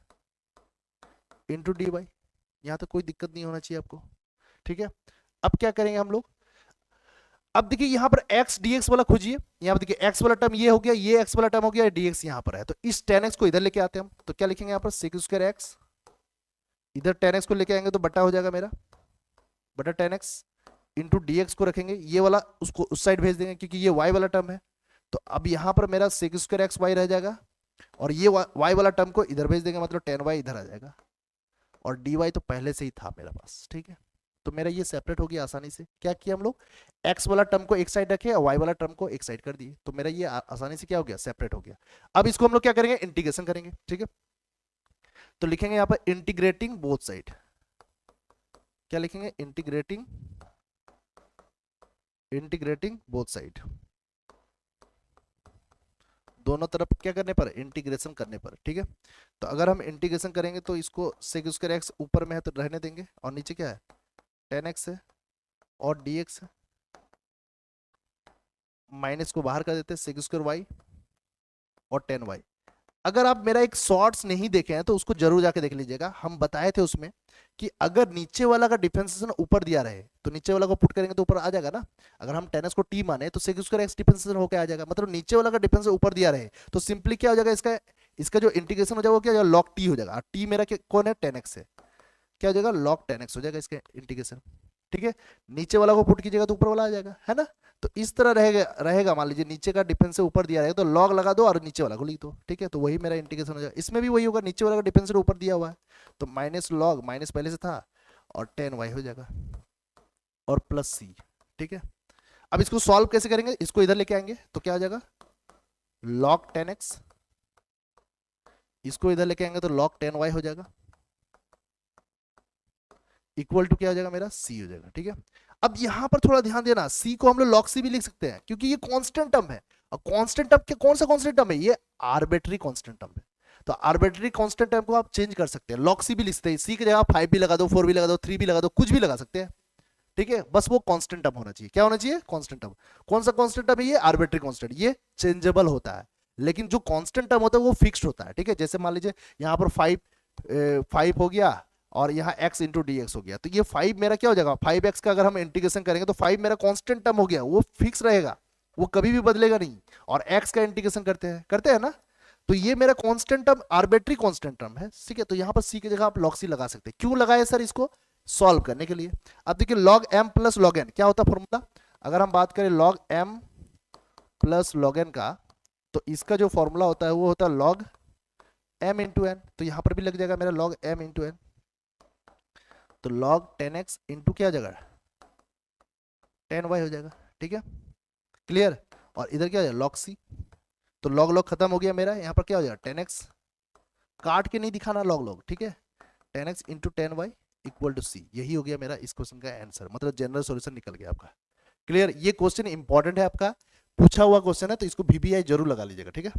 into d y. यहाँ तक कोई दिक्कत नहीं होना चाहिए आपको। ठीक है, अब क्या करेंगे हम लोग, अब देखिए यहाँ पर x dx वाला खोजिए, यहाँ पर देखिए x वाला टर्म ये हो गया, ये x वाला टर्म हो गया, dx यहाँ पर है, तो इस 10x को इधर लेके आते हैं हम, तो क्या लिखेंगे यहाँ पर सेक स्क्वायर x, इधर 10x को लेके आएंगे तो बटा हो जाएगा मेरा, बटा 10x इंटू dx को रखेंगे, ये वाला उसको उस साइड भेज देंगे क्योंकि ये y वाला टर्म है, तो अब यहाँ पर मेरा सेक स्क्वायर एक्स वाई रह जाएगा, और ये y वाला टर्म को इधर भेज देंगे, मतलब 10y इधर आ जाएगा, और dy तो पहले से ही था मेरे पास। ठीक है, तो मेरा ये सेपरेट हो गया आसानी से। क्या किया हम लोग, x वाला टर्म को एक साइड रखे और y वाला टर्म को एक साइड कर दिए, तो मेरा ये आसानी से क्या हो गया सेपरेट हो गया। अब इसको हम लोग क्या करेंगे इंटीग्रेशन करेंगे। ठीक है, तो लिखेंगे यहाँ पर इंटीग्रेटिंग बोथ साइड, क्या लिखेंगे इंटीग्रेटिंग, इंटीग्रेटिंग बोथ साइड, दोनों तरफ क्या करने पर इंटीग्रेशन करने पर। ठीक है, तो अगर हम इंटीग्रेशन करेंगे तो इसको सेक स्क्वायर एक्स ऊपर में है तो रहने देंगे, और नीचे क्या है 10x है और dx है, माइनस को बाहर कर देते हैं सेक स्क्वायर वाई और 10y। अगर आप मेरा एक शॉर्ट्स नहीं देखे हैं तो उसको जरूर जाके देख लीजिएगा, हम बताए थे उसमें कि अगर नीचे वाला का डिफरेंशिएशन ऊपर दिया रहे तो नीचे वाला को पुट करेंगे तो ऊपर आ जाएगा ना, अगर हम 10x को t माने तो सेक स्क्वायर एक्स डिफरेंशिएशन होकर आ जाएगा, मतलब नीचे वाला का डिफरेंस ऊपर दिया रहे तो सिंपली क्या हो जाएगा इसका, इसका जो इंटीग्रेशन हो जाएगा वो क्या हो जाएगा लॉग t हो जाएगा, t मेरा कौन है 10x है, क्या हो जाएगा लॉग 10x हो जाएगा इसका इंटीग्रेशन। ठीक है, नीचे वाला को पुट कीजिएगा तो ऊपर वाला आ जाएगा, है ना, तो इस तरह रहेगा रहेगा, मान लीजिए नीचे का डिफरेंस से ऊपर दिया रहेगा तो लॉग लगा दो और नीचे वाला को लिख दो। ठीक है, तो वही मेरा इंटीग्रेशन हो जाएगा, इसमें भी वही होगा, नीचे वाला का डिफरेंस से ऊपर दिया हुआ है तो माइनस लॉग, माइनस पहले से था, और 10y हो जाएगा और प्लस c। ठीक है, अब इसको सॉल्व कैसे करेंगे, इसको इधर लेके आएंगे तो क्या हो जाएगा log 10x, इसको इधर लेके आएंगे तो log 10y हो जाएगा, इक्वल टू क्या हो जाएगा मेरा, सी हो जाएगा। ठीक है, अब यहां पर थोड़ा ध्यान देना, सी को हम लोग लॉग सी भी लिख सकते हैं क्योंकि ये कांस्टेंट टर्म है। और कांस्टेंट टर्म कौन सा कांस्टेंट टर्म है, ये आर्बिट्री कांस्टेंट टर्म है। तो आर्बिट्री कांस्टेंट टर्म को आप चेंज कर सकते हैं, लॉग सी भी लिख सकते हैं, सी की जगह 5 भी लगा दो, 4 भी लगा दो, 3 भी लगा दो, कुछ भी लगा सकते हैं। ठीक है, बस वो कांस्टेंट टर्म होना चाहिए। क्या होना चाहिए, कांस्टेंट टर्म। कौन सा कांस्टेंट टर्म है, ये आर्बिट्री कांस्टेंट, ये चेंजेबल होता है। लेकिन जो कांस्टेंट टर्म होता है वो फिक्स्ड होता है। ठीक है, जैसे मान लीजिए यहाँ पर 5 हो गया और यहाँ x इंटू डी एक्स हो गया, तो ये 5 मेरा क्या हो जाएगा, 5x का अगर हम इंटीग्रेशन करेंगे तो 5 मेरा कांस्टेंट टर्म हो गया, वो फिक्स रहेगा, वो कभी भी बदलेगा नहीं। और x का इंटीग्रेशन करते हैं ना, तो ये मेरा constant term arbitrary constant term है। ठीक है, तो यहाँ पर c की जगह आप log c लगा सकते हैं। क्यों लगाए सर, इसको सॉल्व करने के लिए। अब देखिए log m plus log n क्या होता है फॉर्मूला, अगर हम बात करें log m plus log n का, तो इसका जो फॉर्मूला होता है वो होता है log m इंटू एन। तो यहां पर भी लग जाएगा मेरा log m इंटू एन, तो log 10x इंटू क्या हो जाएगा, 10y हो जाएगा। ठीक है, क्लियर। और इधर क्या हो जाएगा, log c, तो log log खत्म हो गया मेरा, यहाँ पर क्या हो जाएगा 10x, काट के नहीं दिखाना log log। ठीक है, 10x into 10y equal to सी, यही हो गया मेरा इस क्वेश्चन का आंसर, मतलब जनरल सॉल्यूशन निकल गया आपका। क्लियर, ये क्वेश्चन इंपॉर्टेंट है आपका, पूछा हुआ क्वेश्चन है, तो इसको वीवीआई जरूर लगा लीजिएगा। ठीक है,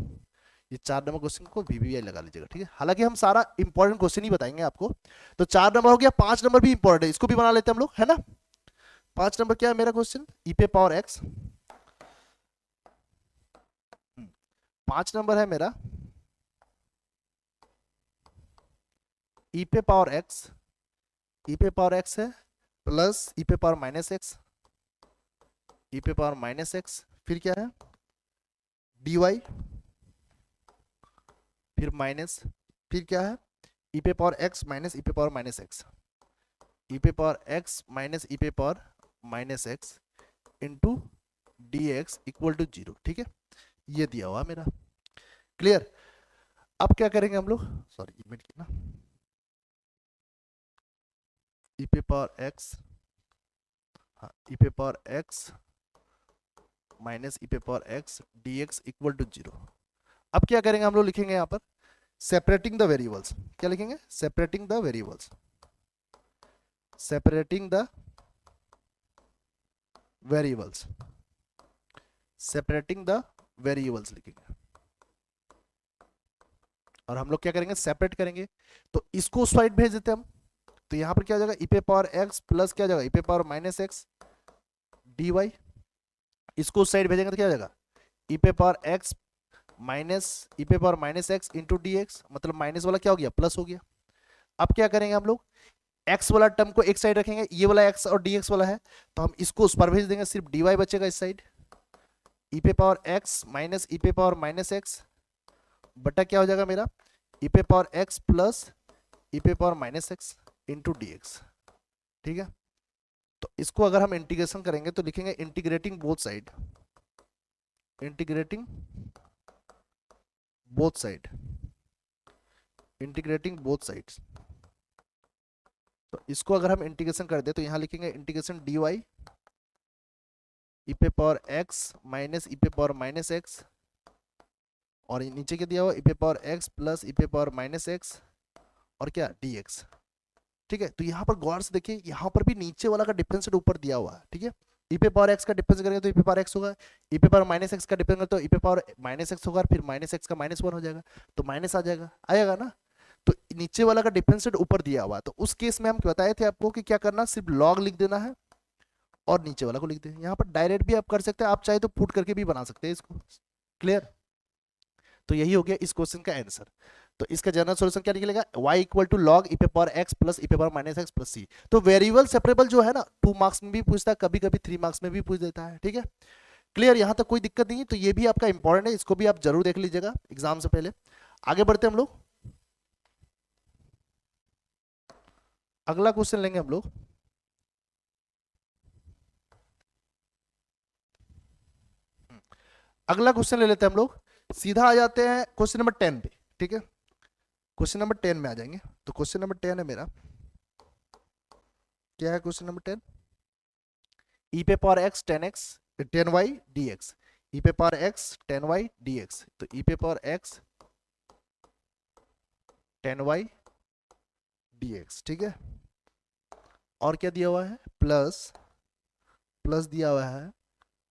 ये 4 नंबर क्वेश्चन को वीवीआई लगा लीजिएगा। ठीक है, हालांकि हम सारा इंपॉर्टेंट क्वेश्चन ही बताएंगे आपको। तो 4 नंबर हो गया, 5 नंबर भी इंपॉर्टेंट है, इसको भी बना लेते हैं हम लोग, है ना। 5 नंबर क्या है मेरा क्वेश्चन, ई पे पावर एक्स। 5 नंबर है मेरा ई पे पावर एक्स, ई पे पावर एक्स है प्लस ई पे पावर माइनस एक्स, ई पे पावर माइनस एक्स, फिर क्या है डी वाई, फिर माइनस, फिर क्या है ई पे पावर एक्स माइनस ई पे पावर माइनस एक्स, ई पे पावर एक्स माइनस ई पे power minus x into d x equal to 0। ठीक है, ये दिया हुआ मेरा, क्लियर। अब क्या करेंगे हम लोग, सॉरी इमेट की ना, ई पे पावर एक्स, हाँ ई पे पावर एक्स माइनस ई पे power x d x equal to 0। अब क्या करेंगे हम लोग, लिखेंगे यहाँ पर सेपरेटिंग द वेरिएबल्स, क्या लिखेंगे, separating the variables, separating the variables, separating the variables लिखेंगे। और हम लोग क्या करेंगे, सेपरेट करेंगे, तो इसको उस साइड भेज देते हैं हम। तो यहां पर क्या हो जाएगा, ई पे पावर एक्स प्लस क्या हो जाएगा, ई पे power minus x d y, इसको उस साइड भेजेंगे तो क्या हो जाएगा, ई पे पावर एक्स माइनस ई पे power minus x into d x, मतलब माइनस वाला क्या हो गया, प्लस हो गया। अब क्या करेंगे हम लोग, x वाला टर्म को एक साइड रखेंगे, ये वाला x और dx वाला है, तो हम इसको उस पर भेज देंगे, सिर्फ dy बचेगा इस साइड, e पे पावर x माइनस e पे पावर माइनस x बटा क्या हो जाएगा मेरा, e पे पावर x प्लस e पे power minus x into d x. ठीक है, तो इसको अगर हम इंटीग्रेशन करेंगे तो लिखेंगे integrating both side, integrating both side, integrating both sides. तो इसको अगर हम इंटीग्रेशन कर दे तो यहां लिखेंगे इंटीग्रेशन डी वाई ई पे पावर एक्स माइनस ई पे पावर माइनस एक्स, और नीचे क्या दिया हुआ, ई पे पावर एक्स प्लस ई पे पावर माइनस एक्स और क्या डी एक्स। ठीक है, तो यहाँ पर गौर से देखिए, यहाँ पर भी नीचे वाला का डिफरेंस ऊपर दिया हुआ है। ठीक है, ई पे पावर एक्स का डिफरेंस करेंगे तो ई पे पावर एक्स होगा, ई पे पावर माइनस एक्स का डिफरेंस करेंगे तो ई पे पावर माइनस एक्स होगा, फिर माइनस एक्स का माइनस 1 हो जाएगा, तो माइनस आ जाएगा, आएगा ना। तो नीचे वाला का डिफरेंस ऊपर दिया हुआ, तो उस केस में हम बताए थे आपको कि क्या करना, सिर्फ लॉग लिख देना है और नीचे वाला को लिख दे। यहाँ पर डायरेक्ट भी आप कर सकते हैं, आप चाहे तो पुट करके भी बना सकते हैं इसको, क्लियर। तो यही हो गया इस क्वेश्चन का आंसर। तो इसका जनरल सॉल्यूशन क्या निकलेगा, y इक्वल टू लॉग ई पे पावर x प्लस ई पे पावर माइनस एक्स प्लस सी। तो वेरिएबल सेपरेबल जो है ना, 2 मार्क्स में भी पूछता है, कभी कभी 3 मार्क्स में भी पूछ देता है। ठीक है, क्लियर, यहाँ तक कोई दिक्कत नहीं है। तो ये भी आपका इंपॉर्टेंट है, इसको भी आप जरूर देख लीजिएगा एग्जाम से पहले। आगे बढ़ते हम लोग, अगला क्वेश्चन लेंगे हम लोग। अगला क्वेश्चन ले लेते हैं हम लोग, सीधा आ जाते हैं क्वेश्चन नंबर 10 पे। ठीक है, क्वेश्चन नंबर 10 में आ जाएंगे। तो क्वेश्चन नंबर 10 है मेरा, क्या है क्वेश्चन नंबर 10, ई पे power x 10x 10y dx, ई पे पावर x 10y dx। तो ई पे पावर x 10y dx। ठीक है, और क्या दिया हुआ है, प्लस प्लस दिया हुआ है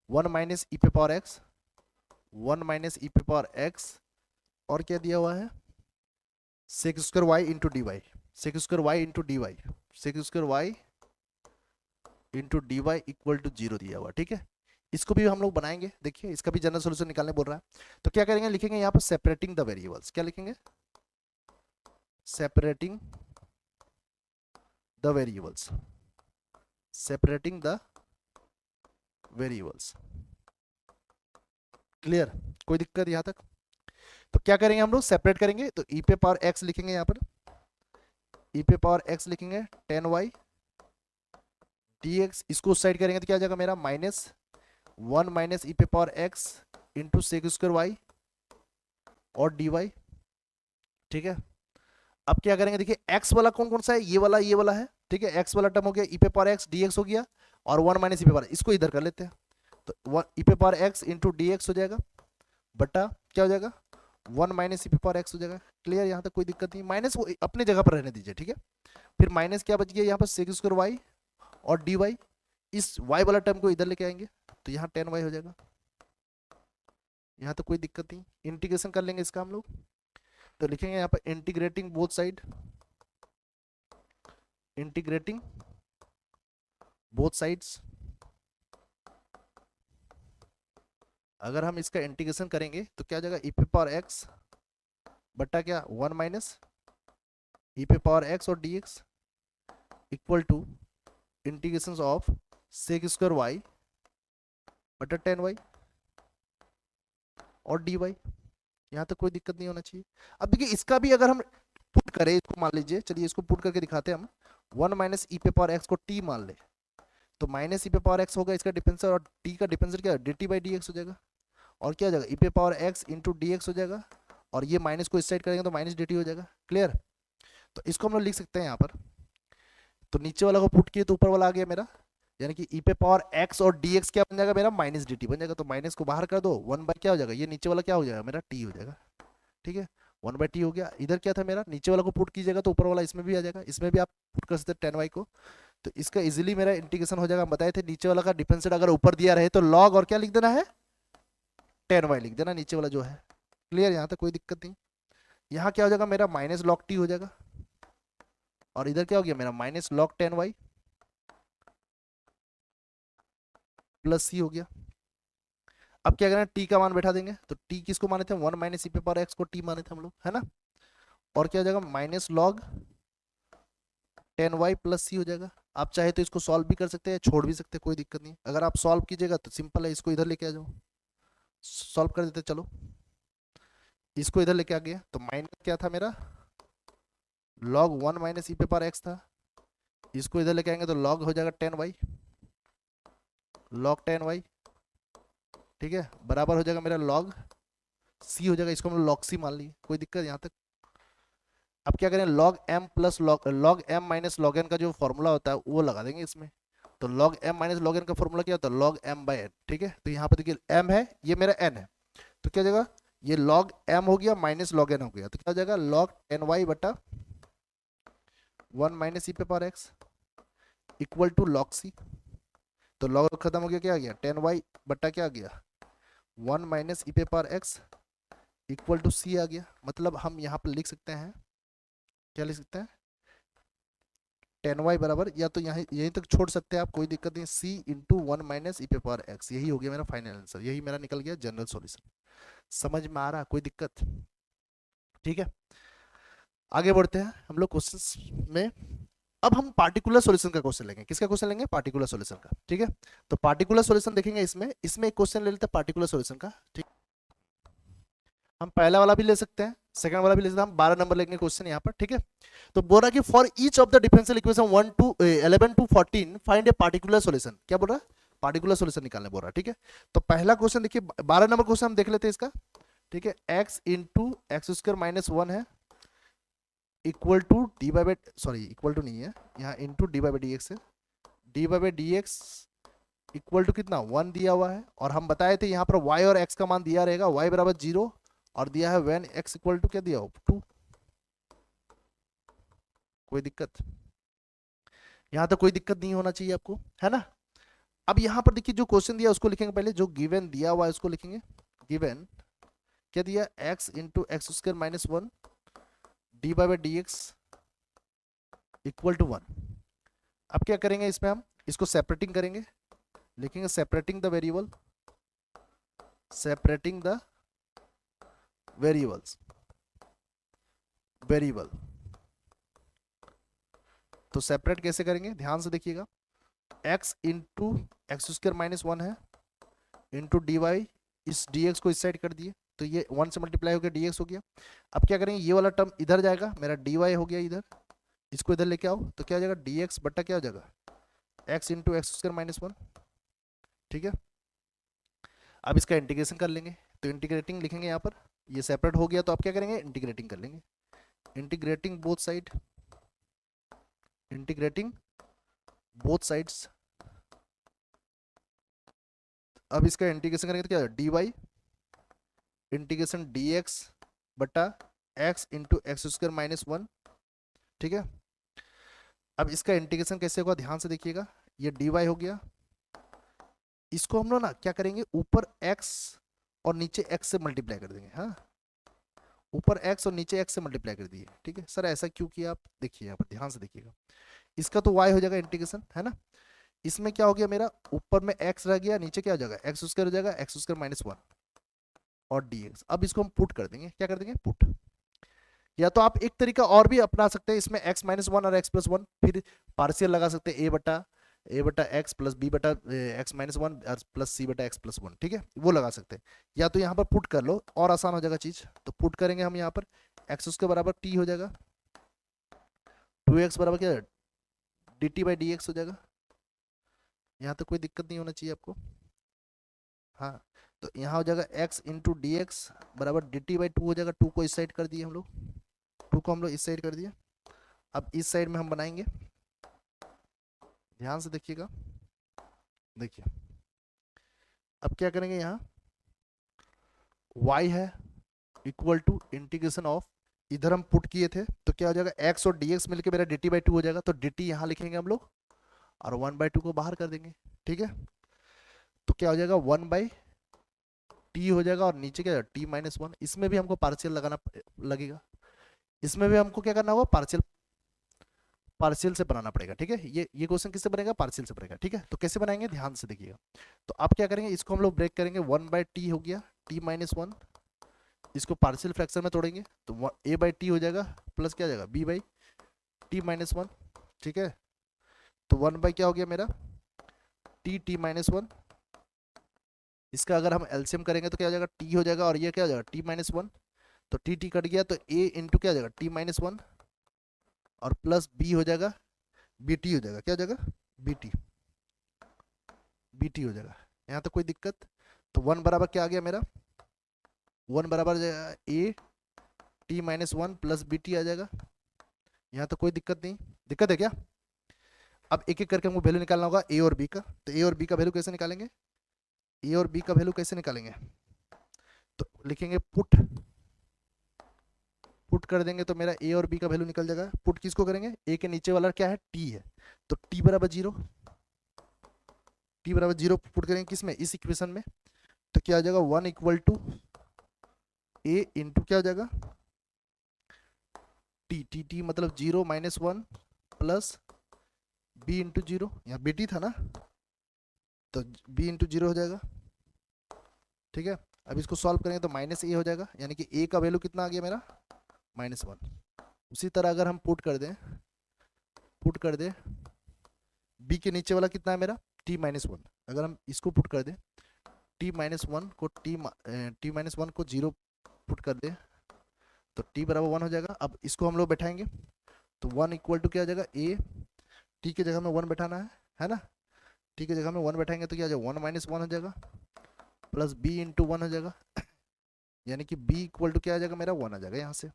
1 माइनस ई पे पावर एक्स, 1 माइनस ई पे पावर एक्स, और क्या दिया हुआ है sec square y into d y, sec square y into d y, sec square y into d y equal to 0 दिया हुआ। ठीक है, इसको भी हम लोग बनाएंगे, देखिए इसका भी जनरल सोल्यूशन निकालने बोल रहा है। तो क्या करेंगे, लिखेंगे यहाँ पर सेपरेटिंग द वेरिएबल्स, क्या लिखेंगे, separating the variables, separating the variables. Clear, कोई दिक्कत यहाँ तक। तो क्या करेंगे हम लोग, सेपरेट करेंगे, तो ई पे पावर एक्स लिखेंगे यहाँ पर, ई पे पावर एक्स लिखेंगे 10y dx, इसको उस साइड करेंगे तो क्या आ जाएगा मेरा माइनस 1 माइनस ई पे power x into sec square y और dy। ठीक है, अब क्या करेंगे, देखिए x वाला कौन कौन सा है, ये वाला है। ठीक है, x वाला टर्म हो गया ई पे पावर एक्स dx हो गया, और 1 माइनस ई पे पावर, इसको इधर कर लेते हैं, तो ई पे पावर एक्स इंटू dx हो जाएगा, बटा क्या हो जाएगा 1 माइनस ई पे पावर एक्स हो जाएगा। क्लियर, यहाँ तक कोई दिक्कत नहीं, माइनस वो अपने जगह पर रहने दीजिए। ठीक है, फिर माइनस क्या बच गया यहाँ पर सेक स्क्वायर वाई और डी वाई, इस y वाला टर्म को इधर लेके आएंगे तो यहाँ 10y हो जाएगा, यहाँ तो कोई दिक्कत नहीं। इंटीग्रेशन कर लेंगे इसका हम लोग, तो लिखेंगे यहाँ पर integrating both side, integrating both sides. अगर हम इसका इंटीग्रेशन करेंगे तो क्या हो जाएगा ई पे पावर एक्स बट्टा क्या 1 माइनस ई पे पावर एक्स और d x equal to integration of sec square y बटा 10y और dy। यहाँ तक कोई दिक्कत नहीं होना चाहिए। अब देखिए इसका भी अगर हम पुट करें, इसको मान लीजिए, चलिए इसको पुट करके दिखाते हैं हम, 1 माइनस ई पे पावर एक्स को t मान ले, तो माइनस ई पे पावर एक्स होगा इसका डिफरेंशियल, और t का डिफरेंशियल क्या है D T by d x हो जाएगा, और क्या हो जाएगा ई पे power x into d x हो जाएगा, और ये माइनस को इस साइड करेंगे तो माइनस डी टी हो जाएगा। क्लियर, तो इसको हम लोग लिख सकते हैं यहाँ पर, तो नीचे वाला को पुट किए तो ऊपर वाला आ गया मेरा, यानी कि ई पे पावर एक्स और डी एक्स क्या बन जाएगा मेरा माइनस डी टी बन जाएगा, तो माइनस को बाहर कर दो, 1 बाई क्या हो जाएगा, ये नीचे वाला क्या हो जाएगा मेरा टी हो जाएगा। ठीक है, 1 बाई टी हो गया। इधर क्या था मेरा, नीचे वाला को पुट कीजिएगा तो ऊपर वाला इसमें भी आ जाएगा, इसमें भी आप पुट कर सकते हैं 10y को, तो इसका इजीली मेरा इंटीग्रेशन हो जाएगा। हम बताए थे नीचे वाला का डिफरेंशियल अगर ऊपर दिया रहे तो लॉग और क्या लिख देना है 10y लिख देना नीचे वाला जो है। क्लियर, यहाँ तक कोई दिक्कत नहीं। यहाँ क्या हो जाएगा मेरा माइनस लॉग टी हो जाएगा, और इधर क्या हो गया मेरा माइनस लॉग 10y प्लस सी हो गया। अब क्या करें, टी का मान बैठा देंगे, तो टी किसको माने थे 1 माइनस ई पे पावर एक्स को टी माने थे हम लोग, है ना, और क्या हो जाएगा माइनस लॉग 10y प्लस सी हो जाएगा। आप चाहे तो इसको सॉल्व भी कर सकते हैं, छोड़ भी सकते हैं, कोई दिक्कत नहीं। अगर आप सॉल्व कीजिएगा तो सिंपल है, इसको इधर लेके आ जाओ, सॉल्व कर देते चलो, इसको इधर लेके आ गया, तो माइनस क्या था मेरा लॉग 1 माइनस ई पे पावर एक्स था, इसको इधर लेके आएंगे तो लॉग हो जाएगा 10y, लॉग 10y। ठीक है, बराबर हो जाएगा मेरा लॉग सी हो जाएगा, इसको हम लॉग सी मान लिए, कोई दिक्कत यहाँ तक। अब क्या करें, log m plus log m minus log n का जो फॉर्मूला होता है वो लगा देंगे इसमें, तो log m minus log n का फॉर्मूला क्या होता है लॉग एम बाई एन। ठीक है, तो यहाँ पर देखिए एम है, ये मेरा एन है, तो क्या हो जाएगा ये लॉग एम हो गया माइनस लॉग एन हो गया, तो क्या हो जाएगा लॉग 10y बटा 1 माइनस ई पे power x equal to log c, तो लॉग खत्म हो गया, क्या आ गया 10y बटा क्या आ गया 1 माइनस ई पे पावर एक्स इक्वल टू सी आ गया। मतलब हम यहाँ पर लिख सकते हैं, क्या लिख सकते हैं 10y बराबर, या तो यहाँ यहीं तक छोड़ सकते हैं आप, कोई दिक्कत नहीं, c इंटू 1 माइनस ई पे पावर एक्स, यही हो गया मेरा फाइनल आंसर, यही मेरा निकल गया जनरल सॉल्यूशन। समझ में आ रहा, कोई दिक्कत। ठीक है, आगे बढ़ते हैं हम लोग क्वेश्चंस में। अब हम पार्टिकुलर सॉल्यूशन का क्वेश्चन लेंगे, किसका क्वेश्चन लेंगे पार्टिकुलर सॉल्यूशन का। ठीक है, तो पार्टिकुलर सॉल्यूशन देखेंगे, इसमें एक क्वेश्चन ले लेते हैं पार्टिकुलर सॉल्यूशन का। ठीक, हम पहला वाला भी ले सकते हैं, सेकंड वाला भी ले सकते हैं, हम 12 नंबर लेंगे क्वेश्चन यहाँ पर। ठीक है, तो बोल रहा है कि for each of the differential equation 1 to 11 to 14 find a particular solution. क्या बोल रहा है, पार्टिकुलर सॉल्यूशन निकालने बोल रहा है। ठीक है, तो पहला क्वेश्चन देखिए 12 नंबर क्वेश्चन हम देख लेते हैं इसका। ठीक है, x into x square minus 1 है equal to d by sorry equal to नहीं है यहाँ, into d by d x है, d by d x equal to कितना 1 दिया हुआ है, और हम बताए थे यहाँ पर y और x का मान दिया रहेगा, y बराबर 0 और दिया है व्हेन x इक्वल टू क्या दिया हो 2, कोई दिक्कत। यहाँ तक कोई दिक्कत नहीं होना चाहिए आपको, है ना। अब यहाँ पर देखिए जो क्वेश्चन दिया उसको लिखेंगे, पहले जो गिवन दिया हुआ है उसको लिखेंगे। गिवन क्या दिया, x into x square minus one d y by d x equal to one. अब क्या करेंगे, इसमें हम इसको सेपरेटिंग करेंगे, लिखेंगे separating the variable, separating the variables, variable. तो सेपरेट कैसे करेंगे, ध्यान से देखिएगा। x into x square minus one है, इंटू डी वाई, इस dx को इस साइड कर दिए तो ये वन से मल्टीप्लाई हो गया, dx हो गया। अब क्या करेंगे, ये वाला टर्म इधर जाएगा, मेरा dy हो गया इधर, इसको इधर लेके आओ तो क्या हो जाएगा, dx बट्टा क्या हो जाएगा, x into x square minus one. ठीक है, अब इसका इंटीग्रेशन कर लेंगे, तो इंटीग्रेटिंग लिखेंगे यहाँ पर, ये सेपरेट हो गया तो आप क्या करेंगे, इंटीग्रेटिंग कर लेंगे, integrating both side, integrating both sides. अब इसका इंटीग्रेशन करेंगे तो क्या, d y integration d x बटा x into x square minus one. ठीक है, अब इसका इंटीग्रेशन कैसे होगा, ध्यान से देखिएगा, ये डी वाई हो गया, इसको हम लोग ना क्या करेंगे, ऊपर x और नीचे x से मल्टीप्लाई कर देंगे। हाँ, ऊपर x और नीचे x से मल्टीप्लाई कर दिए। ठीक है सर, ऐसा क्यों किया आप, देखिए यहाँ पर ध्यान से देखिएगा, इसका तो y हो जाएगा इंटीग्रेशन, है ना। इसमें क्या हो गया, मेरा ऊपर में x रह गया, नीचे क्या हो जाएगा, एक्स स्क्वायर हो जाएगा, एक्स स्क्वायर माइनस वन और dx। अब इसको हम पुट कर देंगे, क्या कर देंगे, पुट। या तो आप एक तरीका और भी अपना सकते हैं, इसमें x माइनस वन और x प्लस वन, फिर पार्शियल लगा सकते हैं, ए बटा एक्स प्लस बी बटा एक्स माइनस वन प्लस सी बटा एक्स प्लस वन। ठीक है, वो लगा सकते हैं, या तो यहाँ पर पुट कर लो और आसान हो जाएगा चीज। तो पुट करेंगे हम यहाँ पर, एक्स उसके बराबर टी हो जाएगा, 2x बराबर क्या, D T by d x हो जाएगा। यहाँ तो कोई दिक्कत नहीं होना चाहिए आपको। हाँ, तो यहाँ हो जाएगा x इंटू डी एक्स बराबर डी टी बाई टू हो जाएगा, टू को इस साइड कर दिए हम लोग, टू को हम लोग इस साइड कर दिए। अब इस साइड में हम बनाएंगे, ध्यान से देखिएगा, देखिए अब क्या करेंगे, यहाँ y है इक्वल टू इंटीग्रेशन ऑफ, इधर हम पुट किए थे तो क्या हो जाएगा, x और dx मिलके मेरा dt बाई टू हो जाएगा, तो dt यहाँ लिखेंगे हम लोग और वन बाई टू को बाहर कर देंगे। ठीक है, तो क्या हो जाएगा, वन बाई टी हो जाएगा और नीचे क्या टी माइनस वन। इसमें भी हमको पार्शियल लगाना लगेगा, इसमें भी हमको क्या करना होगा, पार्शियल, पार्शियल से बनाना पड़ेगा। ठीक है, ये क्वेश्चन किससे बनेगा, पार्शियल से बनेगा। ठीक है, तो कैसे बनाएंगे, ध्यान से देखिएगा। तो आप क्या करेंगे, इसको हम लोग ब्रेक करेंगे, वन बाई टी हो गया, टी माइनस वन, इसको पार्शियल फ्रैक्शन में तोड़ेंगे तो ए बाई टी हो जाएगा, प्लस क्या हो जाएगा, b by t minus one. ठीक है, तो वन बाई क्या हो गया मेरा, टी टी माइनस वन। इसका अगर हम एलसीएम करेंगे तो क्या हो जाएगा, टी हो जाएगा और ये क्या हो जाएगा, टी माइनस वन। तो टी टी कट गया तो ए इंटू क्या हो जाएगा, टी माइनस वन और प्लस बी हो जाएगा, बी टी हो जाएगा, क्या हो जाएगा, बी टी, बी टी हो जाएगा। यहाँ तो कोई दिक्कत, तो वन बराबर क्या आ गया मेरा, वन बराबर a t minus one plus b t आ जाएगा। यहाँ तो कोई दिक्कत नहीं, दिक्कत है क्या। अब एक एक करके हमको वैल्यू निकालना होगा ए और बी का, तो ए और बी का वैल्यू कैसे निकालेंगे, ए और बी का वैल्यू कैसे निकालेंगे, तो लिखेंगे पुट, पुट कर देंगे तो मेरा ए और बी का वैल्यू निकल जाएगा। पुट किसको करेंगे, ए के नीचे वाला क्या है, टी है, तो टी बराबर जीरो, टी बराबर जीरो पुट करेंगे किसमें, इस इक्वेशन में, तो क्या हो जाएगा, one equal to a into क्या हो जाएगा, टी टी टी मतलब zero minus one plus b into zero, यहाँ बी टी था ना, तो बी इंटू जीरो हो जाएगा। ठीक है, अब इसको सॉल्व करेंगे तो माइनस ए हो जाएगा, यानी कि ए का वैल्यू कितना आ गया मेरा, माइनस वन। उसी तरह अगर हम पुट कर दें, पुट कर दें बी के नीचे वाला कितना है मेरा, टी माइनस वन, अगर हम इसको पुट कर दें, टी माइनस वन को टी माइनस वन को जीरो पुट कर दें तो टी बराबर वन हो जाएगा। अब इसको हम लोग बैठाएंगे तो वन इक्वल टू क्या हो जाएगा, ए टी की जगह में वन बैठाना है ना, टी की जगह में वन बैठाएंगे तो क्या हो जाएगा, वन माइनस वन हो जाएगा प्लस बी इंटू वन हो जाएगा, यानी कि बी इक्वल टू क्या आ जाएगा मेरा, वन आ जाएगा यहाँ से।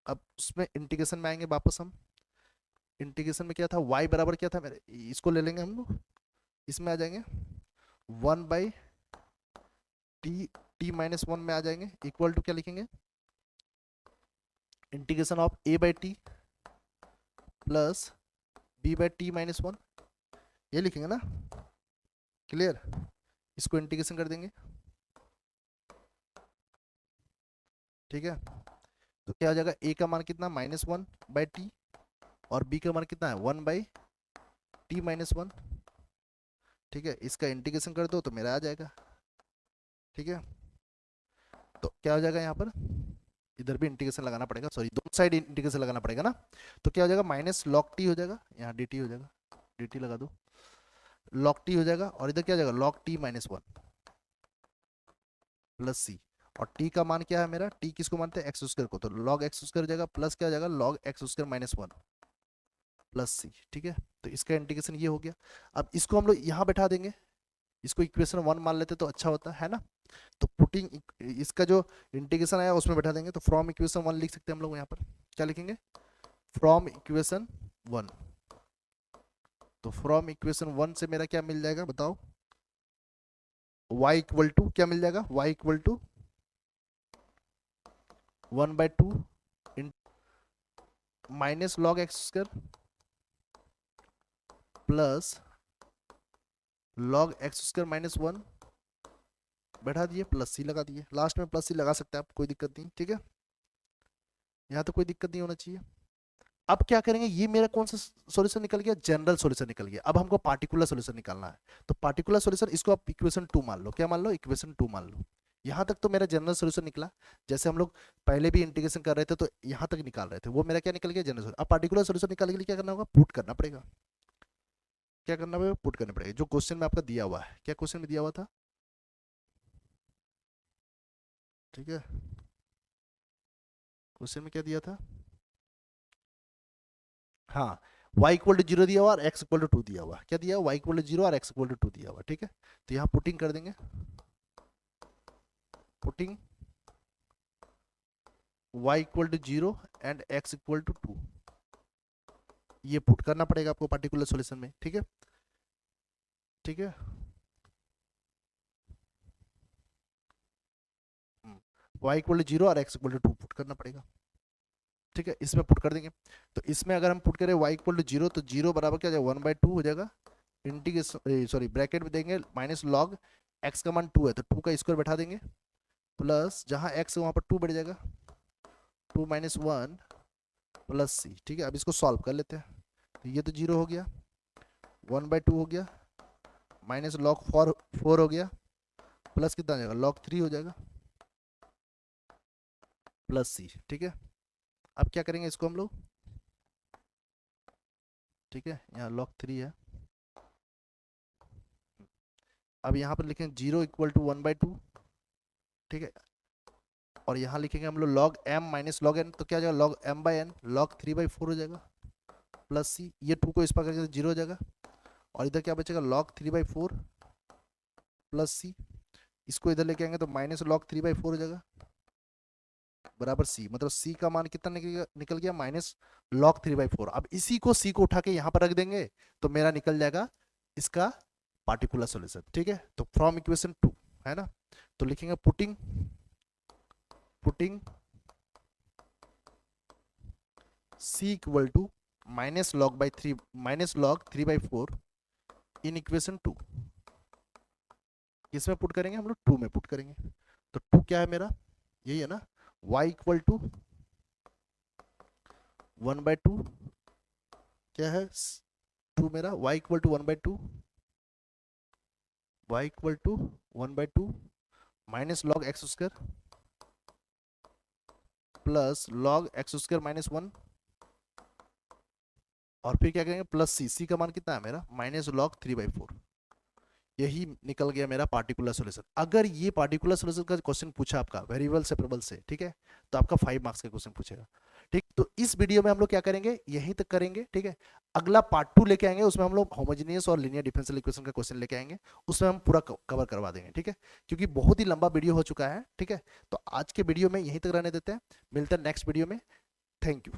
अब उसमें इंटीग्रेशन में आएंगे वापस हम, इंटीग्रेशन में क्या था, y बराबर क्या था मेरे, इसको ले लेंगे हम लोग, इसमें आ जाएंगे one by t, t minus one में आ जाएंगे, इक्वल टू क्या लिखेंगे, integration of a by t plus b by t minus one, ये लिखेंगे ना, क्लियर। इसको इंटीग्रेशन कर देंगे, ठीक है। तो क्या हो जाएगा, ए का मान कितना माइनस वन बाई टी, और बी का मान कितना है one by t minus one, ठीक है। इसका इंटीग्रेशन कर दो तो मेरा आ जाएगा, ठीक है। तो क्या हो जाएगा यहाँ पर, इधर भी इंटीग्रेशन लगाना पड़ेगा, सॉरी दोनों साइड इंटीग्रेशन लगाना पड़ेगा ना। तो क्या हो जाएगा, माइनस लॉग टी हो जाएगा, यहाँ डी टी हो जाएगा, डी टी लगा दो, लॉग टी हो जाएगा, और इधर क्या हो जाएगा log t minus one plus c. और टी का मान क्या है मेरा, टी किसको मानते हैं एक्स स्क्वायर को, तो लॉग एक्स स्क्वायर हो जाएगा, प्लस क्या हो जाएगा log x square minus one plus c, ठीक है। तो इसका इंटीग्रेशन ये हो गया। अब इसको हम लोग यहाँ बैठा देंगे, इसको इक्वेशन वन मान लेते तो अच्छा होता है ना। तो पुटिंग इसका जो इंटीग्रेशन आया उसमें बैठा देंगे, तो फ्रॉम इक्वेशन वन लिख सकते हैं हम लोग। यहाँ पर क्या लिखेंगे, फ्रॉम इक्वेशन वन। तो फ्रॉम इक्वेशन वन से मेरा क्या मिल जाएगा बताओ, y इक्वल टू क्या मिल जाएगा, y equal to one by two minus log x square plus log x square minus one, बैठा दिए, प्लस सी लगा दिए, लास्ट में प्लस सी लगा सकते हैं आप, कोई दिक्कत नहीं, ठीक है। यहाँ तो कोई दिक्कत नहीं होना चाहिए। अब क्या करेंगे, ये मेरा कौन सा सॉल्यूशन निकल गया, जनरल सॉल्यूशन निकल गया। अब हमको पार्टिकुलर सॉल्यूशन निकालना है, तो पार्टिकुलर सॉल्यूशन इसको आप इक्वेशन टू मान लो, क्या मान लो, इक्वेशन टू मान लो। यहाँ तक तो मेरा जनरल सॉल्यूशन निकला, जैसे हम लोग पहले भी इंटीग्रेशन कर रहे थे तो यहाँ तक निकाल रहे थे, वो मेरा क्या निकल गया जनरल सॉल्यूशन। अब पार्टिकुलर सॉल्यूशन निकालने के लिए क्या करना होगा, पुट करना पड़ेगा, क्या करना पड़ेगा, पुट करना पड़ेगा, जो क्वेश्चन में आपका दिया हुआ है। क्या क्वेश्चन में दिया हुआ था, ठीक है, क्वेश्चन में क्या दिया था, हाँ y इक्वल टू जीरो दिया हुआ और x इक्वल टू टू दिया हुआ, क्या दिया हुआ y इक्वल टू जीरो और x इक्वल टू टू दिया हुआ, ठीक है। तो यहाँ पुटिंग कर देंगे, putting y equal to zero and x equal to two, ये पुट करना पड़ेगा आपको पार्टिकुलर सॉल्यूशन में, ठीक है, ठीक है। y इक्वल टू जीरो और x equal to two put करना पड़ेगा, ठीक है। इसमें पुट कर देंगे, तो इसमें अगर हम पुट करें y इक्वल टू जीरो, तो जीरो बराबर क्या हो जाएगा वन बाई टू हो जाएगा, इंटीग्रेशन सॉरी ब्रैकेट में देंगे माइनस लॉग x का मान टू है तो टू का स्क्वायर बैठा देंगे, प्लस जहाँ x है वहाँ पर टू बैठ जाएगा, to minus one plus c, ठीक है। अब इसको सॉल्व कर लेते हैं, तो ये तो जीरो हो गया, वन बाई टू हो गया, माइनस लॉग फोर हो गया, प्लस कितना आ जाएगा लॉग थ्री हो जाएगा, प्लस सी, ठीक है। अब क्या करेंगे इसको हम लोग, ठीक है, यहाँ लॉग थ्री है। अब यहाँ पर लिखेंगे zero equal to one by two, ठीक है, और यहाँ लिखेंगे हम लोग log m minus log n, तो क्या हो जाएगा log m by n, log three by four हो जाएगा, प्लस सी, ये टू को इस पर करके जीरो हो जाएगा, और इधर क्या बचेगा log three by four plus c, इसको इधर लेके आएंगे तो minus log three by four हो जाएगा बराबर सी, मतलब सी का मान कितना निकल गया minus log three by four. अब इसी को सी को उठा के यहाँ पर रख देंगे तो मेरा निकल जाएगा इसका पार्टिकुलर सॉल्यूशन, ठीक है। तो फ्रॉम इक्वेशन टू है ना, तो लिखेंगे putting putting c equal to minus log three by four in equation two, किसमें पुट करेंगे हम लोग, टू में पुट करेंगे। तो टू क्या है मेरा, यही है ना, y equal to one by two, क्या है टू मेरा, y equal to one by two, y equal to one by two minus log x square plus log x square minus one, और फिर क्या करेंगे प्लस सी, सी का मान कितना है मेरा minus log three by four, यही निकल गया मेरा पार्टिकुलर सॉल्यूशन। अगर ये पार्टिकुलर सॉल्यूशन का क्वेश्चन पूछा आपका वेरिएबल सेपरेबल से, ठीक है, तो आपका 5 मार्क्स का क्वेश्चन पूछेगा, ठीक। तो इस वीडियो में हम लोग क्या करेंगे, यहीं तक करेंगे, ठीक है। अगला पार्ट 2 लेके आएंगे, उसमें हम लोग होमोजेनियस और लीनियर डिफरेंशियल इक्वेशन का क्वेश्चन लेके आएंगे, उसमें हम पूरा कवर करवा देंगे, ठीक है, क्योंकि बहुत ही लंबा वीडियो हो चुका है, ठीक है। तो आज के वीडियो में यहीं तक रहने देते हैं, मिलते हैं नेक्स्ट वीडियो में, थैंक यू।